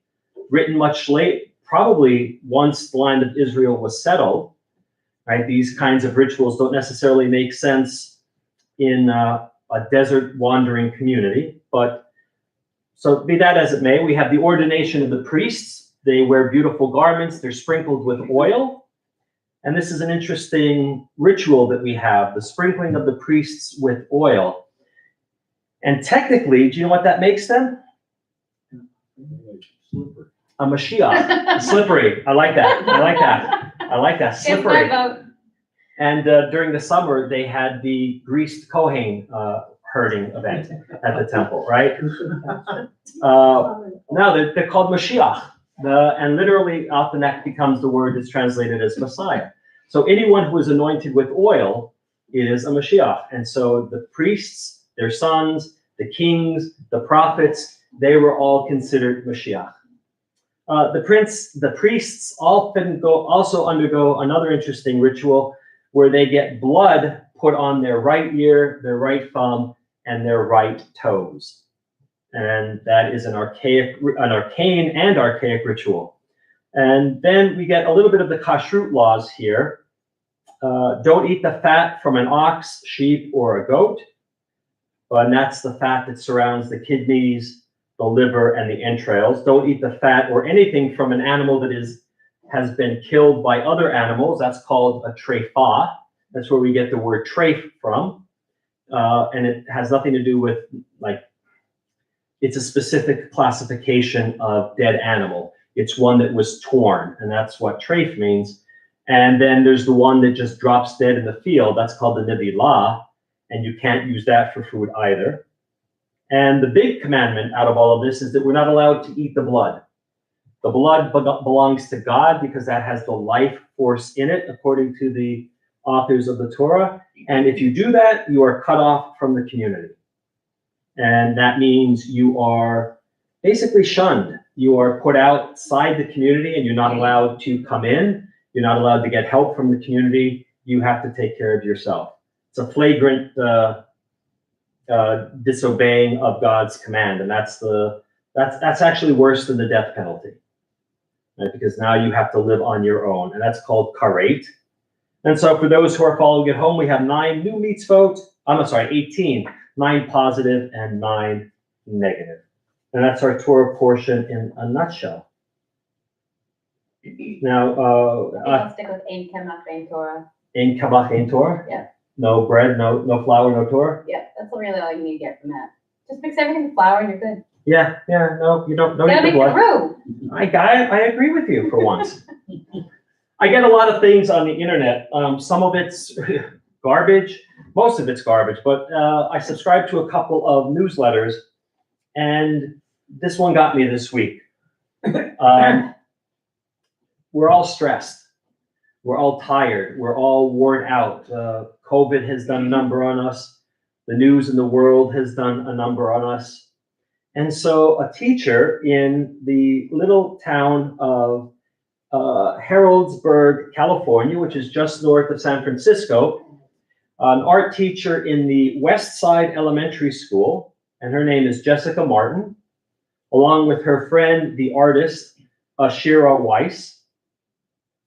written much late, probably once the land of Israel was settled. Right? These kinds of rituals don't necessarily make sense in a desert wandering community, but so be that as it may, we have the ordination of the priests. They wear beautiful garments, they're sprinkled with oil, and this is an interesting ritual that we have, the sprinkling of the priests with oil. And technically, do you know what that makes them? A Mashiach, slippery. I like that. Slippery. And during the summer, they had the greased Kohen herding event at the temple, right? Now they're called Mashiach, and literally out the neck becomes the word that's translated as Messiah. So anyone who is anointed with oil is a Mashiach. And so the priests, their sons, the kings, the prophets, they were all considered Mashiach. The priests also undergo another interesting ritual where they get blood put on their right ear, their right thumb, and their right toes. And that is an arcane and archaic ritual. And then we get a little bit of the kashrut laws here. Don't eat the fat from an ox, sheep, or a goat. And that's the fat that surrounds the kidneys, the liver, and the entrails. Don't eat the fat or anything from an animal that has been killed by other animals. That's called a treifah. That's where we get the word treif from. And it has nothing to do with, it's a specific classification of dead animal. It's one that was torn, and that's what treif means. And then there's the one that just drops dead in the field. That's called the nevilah, and you can't use that for food either. And the big commandment out of all of this is that we're not allowed to eat the blood. The blood belongs to God because that has the life force in it, according to the authors of the Torah. And if you do that, you are cut off from the community. And that means you are basically shunned. You are put outside the community and you're not allowed to come in. You're not allowed to get help from the community. You have to take care of yourself. It's a flagrant disobeying of God's command, and that's actually worse than the death penalty, right? Because now you have to live on your own, and that's called karet. And so for those who are following at home, we have 9 new mitzvot. 18, 9 positive and 9 negative, and that's our Torah portion in a nutshell. Now, I'll stick with Ein Kemach Ein Torah. Ein Kemach Ein Torah. Yeah. No bread, no flour, no Torah. Yeah, that's really all you need to get from that. Just mix everything with flour and you're good. Yeah, no, you don't Gotta need the make blood. the roux. I agree with you for once. I get a lot of things on the internet. Some of it's garbage, most of it's garbage, but I subscribe to a couple of newsletters, and this one got me this week. We're all stressed. We're all tired. We're all worn out. COVID has done a number on us. The news in the world has done a number on us. And so a teacher in the little town of Harrodsburg, California, which is just north of San Francisco, an art teacher in the West Side Elementary School, and her name is Jessica Martin, along with her friend, the artist, Ashira Weiss,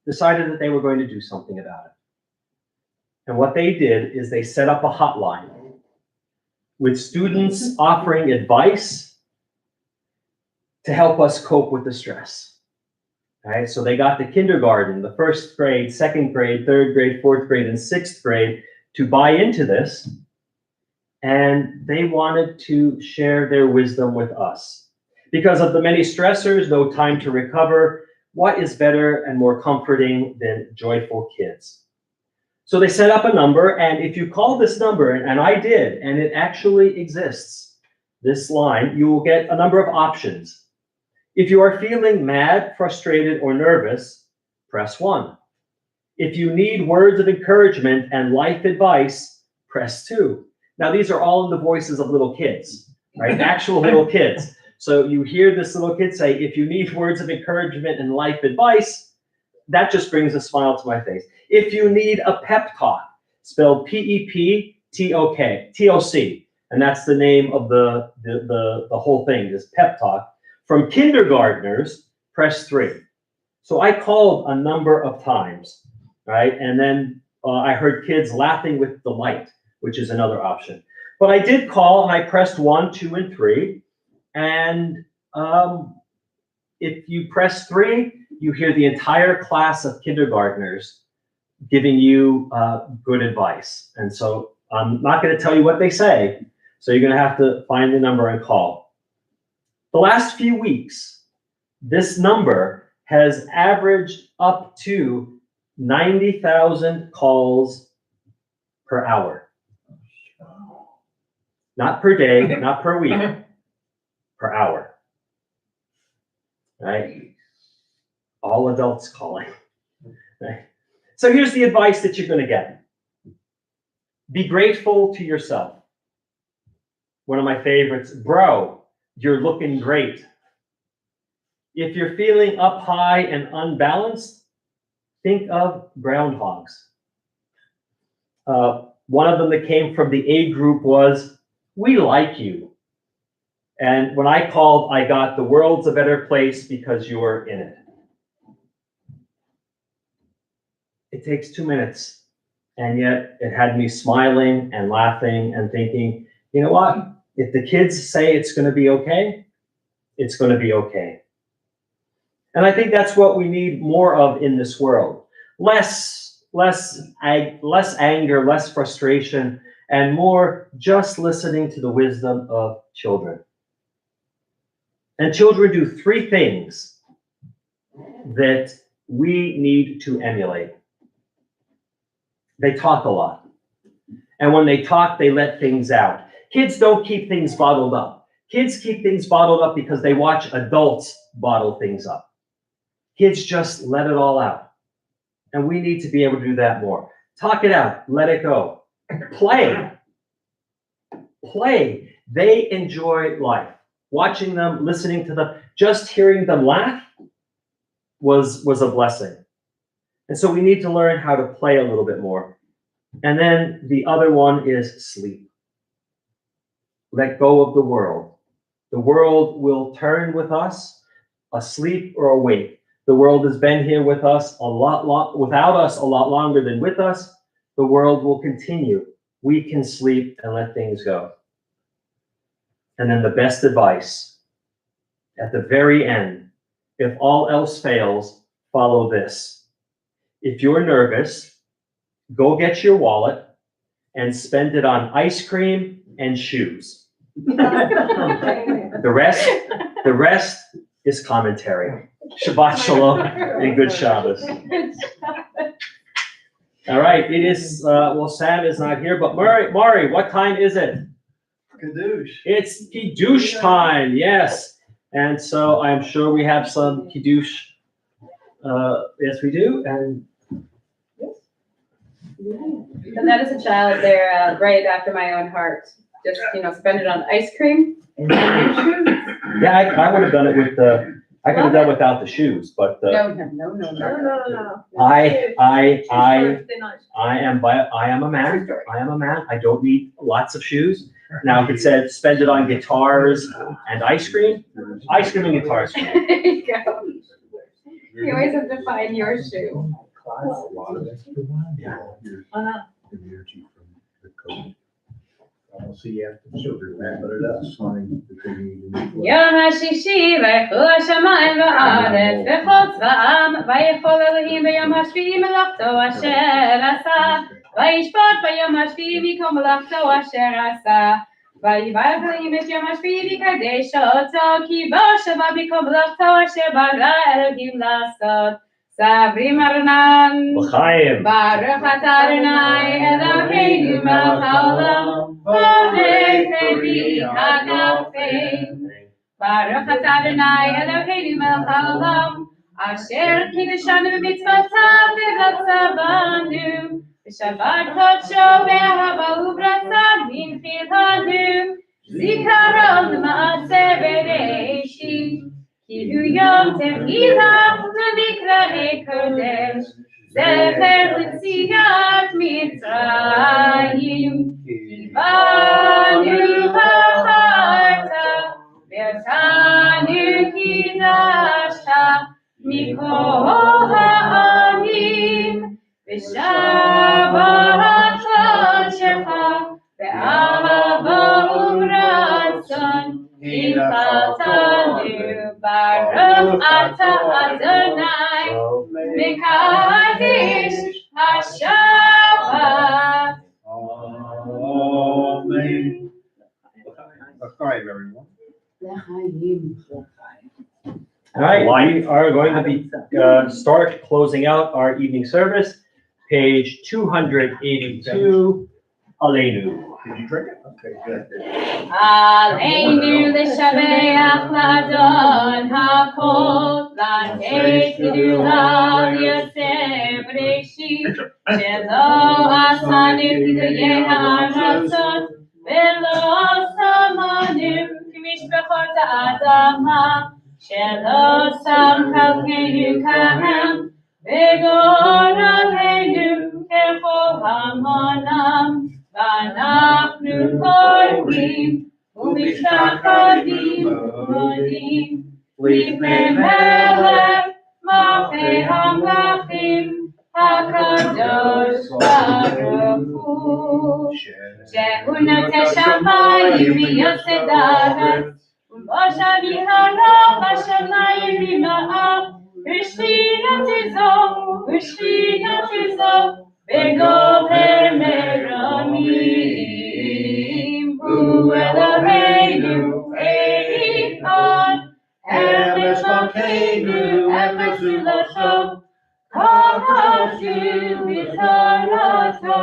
decided that they were going to do something about it. And what they did is they set up a hotline with students offering advice to help us cope with the stress. All right, so they got the kindergarten, the 1st grade, 2nd grade, 3rd grade, 4th grade, and 6th grade to buy into this. and they wanted to share their wisdom with us. Because of the many stressors, no time to recover, what is better and more comforting than joyful kids? So they set up a number, and if you call this number, and I did, and it actually exists, this line, you will get a number of options. If you are feeling mad, frustrated, or nervous, press 1. If you need words of encouragement and life advice, press 2. Now, these are all in the voices of little kids, right? Actual little kids. So you hear this little kid say, if you need words of encouragement and life advice, that just brings a smile to my face. If you need a pep talk, spelled P-E-P-T-O-K, T-O-C, and that's the name of the whole thing, this pep talk, from kindergartners, press 3. So I called a number of times, right? And then I heard kids laughing with delight, which is another option. But I did call, and I pressed 1, 2, and 3. And if you press 3, you hear the entire class of kindergartners giving you good advice. And so I'm not going to tell you what they say. So you're going to have to find the number and call. The last few weeks, this number has averaged up to 90,000 calls per hour. Not per day, not per week, per hour. Right? All adults calling. Right? So here's the advice that you're going to get. Be grateful to yourself. One of my favorites, bro, you're looking great. If you're feeling up high and unbalanced, think of groundhogs. One of them that came from the A group was, we like you. And when I called, I got, the world's a better place because you're in it. It takes 2 minutes, and yet it had me smiling and laughing and thinking, you know what? If the kids say it's going to be okay, it's going to be okay. And I think that's what we need more of in this world. Less anger, less frustration, and more just listening to the wisdom of children. And children do 3 things that we need to emulate. They talk a lot. And when they talk, they let things out. Kids don't keep things bottled up. Kids keep things bottled up because they watch adults bottle things up. Kids just let it all out. And we need to be able to do that more. Talk it out. Let it go. Play. Play. They enjoy life. Watching them, listening to them, just hearing them laugh was a blessing. And so we need to learn how to play a little bit more. And then the other one is sleep. Let go of the world. The world will turn with us, asleep or awake. The world has been here with us without us a lot longer than with us. The world will continue. We can sleep and let things go. And then the best advice, at the very end, if all else fails, follow this. If you're nervous, go get your wallet and spend it on ice cream and shoes. The rest is commentary. Shabbat shalom and good Shabbos. All right, it is, well, Sam is not here, but Mari, what time is it? Kiddush. It's Kiddush time, yes. And so I'm sure we have some Kiddush. Yes, we do. And And that is a child there, right after my own heart. Just, spend it on ice cream and new shoes. yeah, I would have done it with I could have done without the shoes, but No. I am a man. I don't need lots of shoes. Now, if it said spend it on guitars and ice cream and guitars. There you go. You always have to find your shoe. I'll see you after the surgery, man, but it does. יום השישי ויחלו השמיים והארץ וכל צבאם ויכל אלוהים ביום השביעי מלאכתו אשר עשה וישפוט ביום השביעי מכל מלאכתו אשר עשה. ויברך אלוהים את יום השביעי ויקדש אותו, כי בו שבת מכל מלאכתו אשר ברא אלוהים לעשות. סברים ארנן. L'chaim. ברוך אתה אדוני אלוהינו מלך העולם, בורא פרי הגפן. ברוך אתה אדוני אלוהינו מלך העולם, אשר קידשנו במצוותיו ורצה בנו. בשבת קודשו באהבה וברצה בנפילנו, זיכרון למעשה בראשית. כי הוא יום תחילה למקראי קודש, זכר ליציאת מצרים. כי בנו בחרת, ואותנו קידשת מכל העמים. בשבת קודשך באהבה וברצון הנחלתנו. ברוך אתה אדוני מקדש השבת. Amen. L'chaim, everyone. All right, we are going to be start closing out our evening service, page 282, Aleinu. Did you drink it? Okay, good. עלינו לשבח לאדון הכל, לתת גדולה ליוצר בראשית, שלא עשנו כדויי הארצות, ולא שמנו כמשפחות האדמה, שלא שם חלקנו כהם, וגורלנו ככל המונם. ואנחנו קוראים ומשתחווים ומודים לפני מלך מלכי המלכים הקדוש ברוך הוא, שהוא נוטה שמיים ויוסד הארץ, ומושב יהרו בשמיים ממעל, ושכינתי זו בגובר מרמים. הוא אלוהינו אחד, אפס מלכנו, אפס זולתו, כל חשוב בתורתו.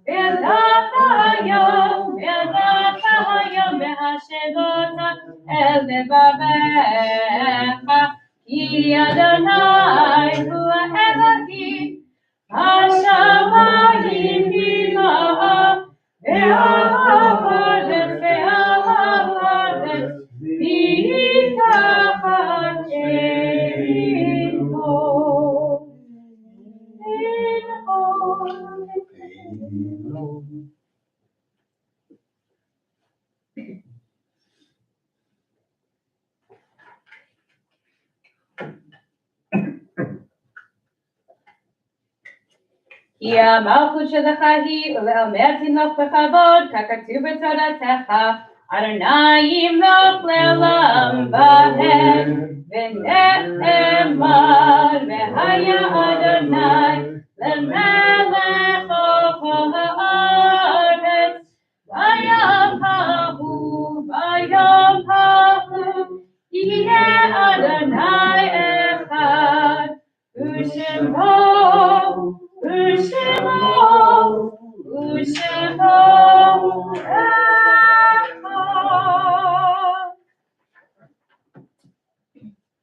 וידעת היום והשבות אל לבבך, כי אדוני הוא האלוהים, השמיים ממעל, והארץ מתחת שמו. כי המלכות שלך היא ולאמר תמלוך בכבוד, ככתוב בתורתך, אדוני ימלוך לעולם ועד. ונאמר והיה אדוני למלך כל הארץ. ביום ההוא יהיה אדוני אחד, ושמו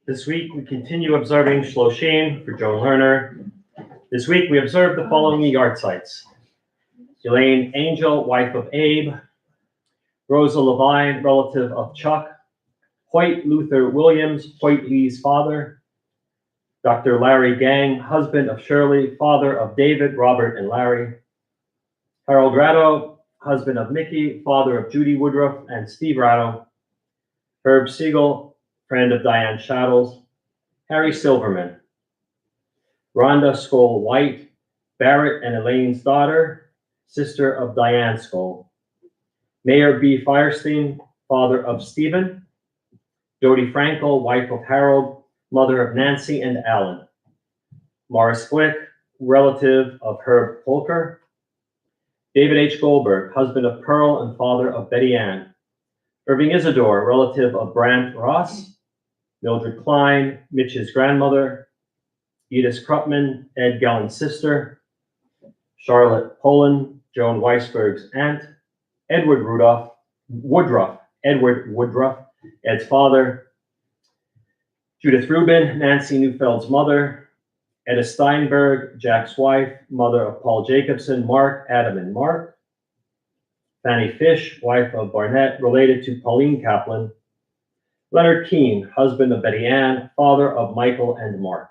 This week, we continue observing Shloshim for Joan Lerner. This week, we observe the following yard sites. Elaine Angel, wife of Abe. Rosa Levine, relative of Chuck. Hoyt Luther Williams, Hoyt Lee's father. Dr. Larry Gang, husband of Shirley, father of David, Robert, and Larry. Harold Ratto, husband of Mickey, father of Judy Woodruff and Steve Ratto. Herb Siegel, friend of Diane Shaddles. Harry Silverman. Rhonda Skoll White, Barrett and Elaine's daughter, sister of Diane Skoll. Mayor B. Firestein, father of Stephen. Jody Frankel, wife of Harold, mother of Nancy and Alan. Morris Flick, relative of Herb Polker. David H. Goldberg, husband of Pearl and father of Betty Ann. Irving Isidore, relative of Brant Ross. Mildred Klein, Mitch's grandmother. Edith Krupman, Ed Gallen's sister. Charlotte Poland, Joan Weisberg's aunt. Edward Woodruff, Ed's father. Judith Rubin, Nancy Neufeld's mother. Etta Steinberg, Jack's wife, mother of Paul Jacobson, Mark, Adam, and Mark. Fanny Fish, wife of Barnett, related to Pauline Kaplan. Leonard Keene, husband of Betty Ann, father of Michael and Mark.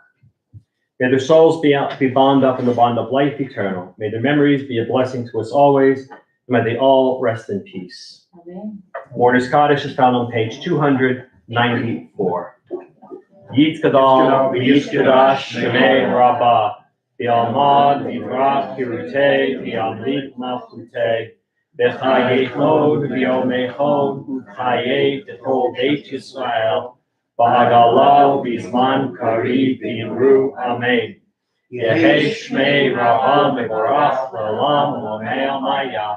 May their souls be bound up in the bond of life eternal. May their memories be a blessing to us always. May they all rest in peace. Amen. Mourner's Kaddish is found on page 294. Yitz Gadol, Yitz Kadash, Shemei Rabbah, V'almad, V'vrach, Kirutei, V'amlit Malchutei, V'chaye Chod, V'yomei Chod, V'chaye T'chol Beit Yisrael, V'hagalah, V'zman Kariv, V'imru, Amen. Yehei Shmei Rabbah Mevorach, L'olam, L'omei Amaya,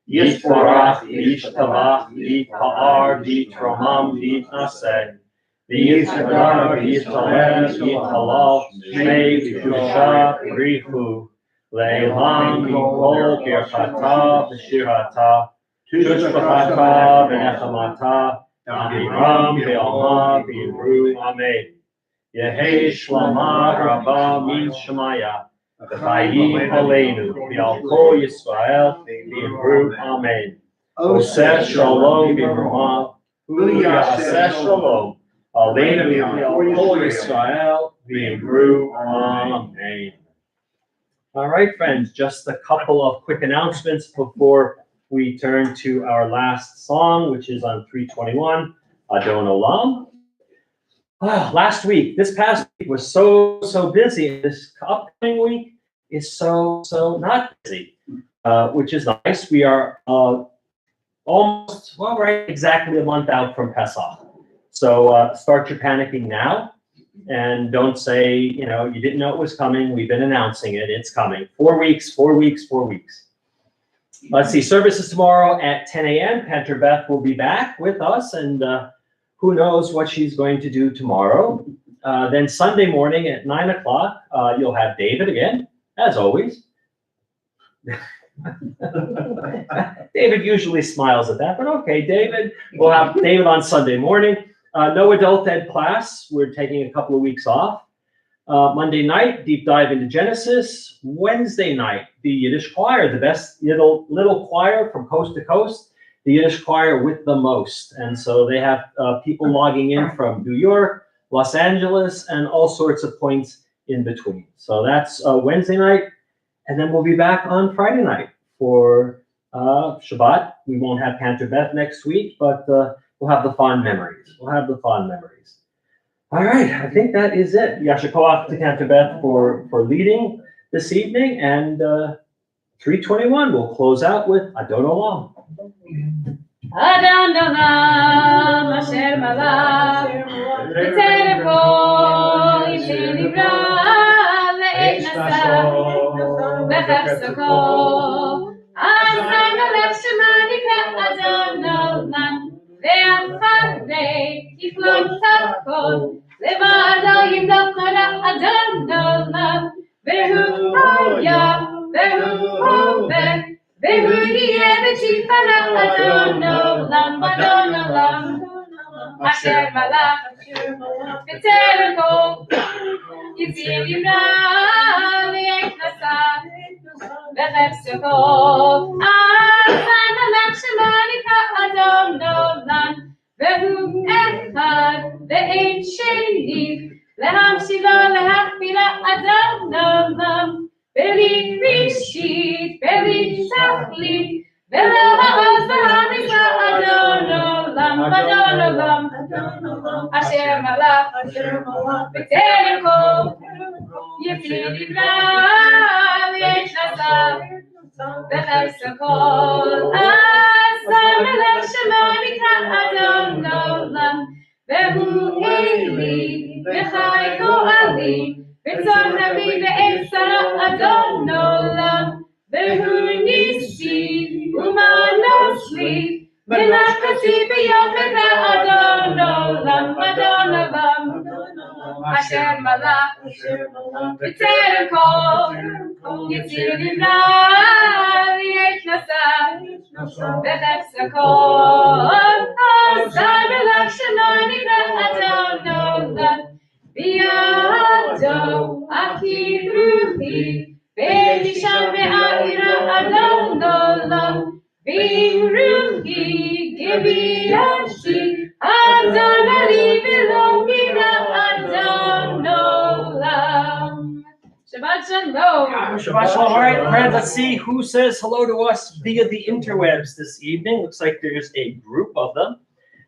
Yisborach, Yishtabach, Yitpa'ar, Yitromam, Yitnaseh, V'yitzadar, V'yitzalel, V'yithalal, Shmei, V'shusha, V'richu, Le'elam, V'kol, Birchata, V'shirata, Tushbachata, V'nechamata, V'amiram, V'alma, V'imru, Amen. Yehei Shlama Rabbah Min Shemaya, V'chayim Aleinu, V'al Kol Yisrael, V'imru, Amen. Oseh Shalom B'Rahmah, Hu Yaseh Shalom. Aleinu V'al Kol Yisrael, V'imru, Amen. All right, friends, just a couple of quick announcements before we turn to our last song, which is on 321, Adon Olam. This past week was so busy. This upcoming week is so not busy, which is nice. We are exactly a month out from Pesach. So start your panicking now, and don't say, you didn't know it was coming. We've been announcing it. It's coming. 4 weeks. Let's see, services tomorrow at 10 a.m. Pastor Beth will be back with us, and who knows what she's going to do tomorrow. Then Sunday morning at 9 o'clock, you'll have David again, as always. David usually smiles at that, but okay, David. We'll have David on Sunday morning. No adult ed class. We're taking a couple of weeks off. Monday night, deep dive into Genesis. Wednesday night, the Yiddish choir, the best little choir from coast to coast, the Yiddish choir with the most. And so they have people logging in from New York, Los Angeles, and all sorts of points in between. So that's Wednesday night. And then we'll be back on Friday night for Shabbat. We won't have Cantor Beth next week, but we'll have the fond memories. All right, I think that is it. Yasher Koach to Cantor Beth for leading this evening. And 321, we'll close out with Adon Olam. Adon Olam, Asher Malach, B'tzedek kol Yisrael nivra, le'et nasa, v'chefsoko, Asa melech shema nikra Adon Olam, ve'acharei kiflot takol, levado yimdok kora Adon Olam, ve'hu haya, ve'hu hoveh, ve'hu yeh v'tzipara Adon Olam, Asher Malach, B'tzedek kol Yisrael nivra, le'et nasa, v'chefsoko, Asa melech shema nikra Adon Olam, ve'hu echad, ve'ein sheni, להמשילה להכפילה אדון עולם, בלי ראשית, בלי תכלית, ולעוז והנצחה אדון עולם, אשר מלך בטרם כל יציר נברא ויש עשה וחפש הכל, עשה מלך שמו נקרא אדון עולם, והוא אלי וחי גואלי, וצאן נביא ועת שרה אדון עולם, והוא ניסי Melachasi b'yom Adon Olam, Adon Olam, Asher Malach, B'Tzelem Kol, Yitzir Nivra, Li'et Nasa, V'Chefs Hakol, Azar Melach Shelo Nivra Adon Olam, B'Yado Akid Ruchi, V'Hisham Me'a'ira Adon Olam, Ruchi, Gibeashi, Adon Ali V'Lo Mira Adon Olam. Shabbat Shalom. Shabbat Shalom. All right, friends, let's see who says hello to us via the interwebs this evening. Looks like there's a group of them.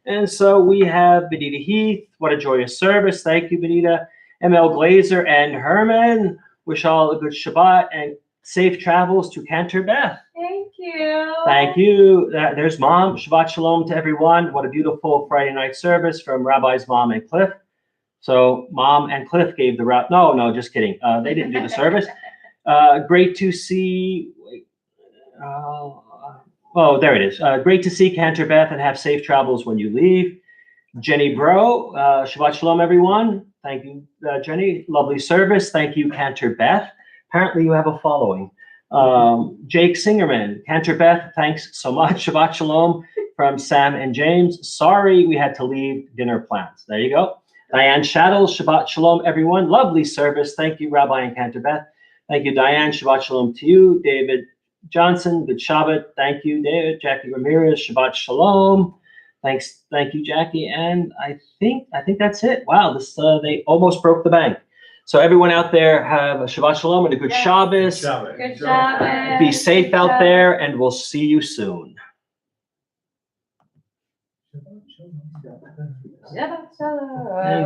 And so we have Benita Heath. What a joyous service. Thank you, Benita. ML Glazer and Herman. Wish all a good Shabbat and safe travels to Cantor Beth. Thank you. Thank you. There's Mom. Shabbat Shalom to everyone. What a beautiful Friday night service from Rabbi's Mom and Cliff. So Mom and Cliff gave the route. No, just kidding. They didn't do the service. Great to see. Oh, there it is. Great to see Cantor Beth and have safe travels when you leave. Jenny Bro. Shabbat Shalom, everyone. Thank you, Jenny. Lovely service. Thank you, Cantor Beth. Apparently you have a following. Jake Singerman. Cantor Beth, thanks so much. Shabbat Shalom from Sam and James. Sorry we had to leave dinner plans. There you go. Diane Shaddles, Shabbat Shalom, everyone. Lovely service. Thank you, Rabbi and Cantor Beth. Thank you, Diane. Shabbat Shalom to you. David Johnson, good Shabbat. Thank you, David. Jackie Ramirez, Shabbat Shalom. Thanks. Thank you, Jackie. And I think that's it. Wow, this they almost broke the bank. So everyone out there have a Shabbat Shalom and a good Shabbos. Good job. Be safe out there, and we'll see you soon. Shabbat Shalom.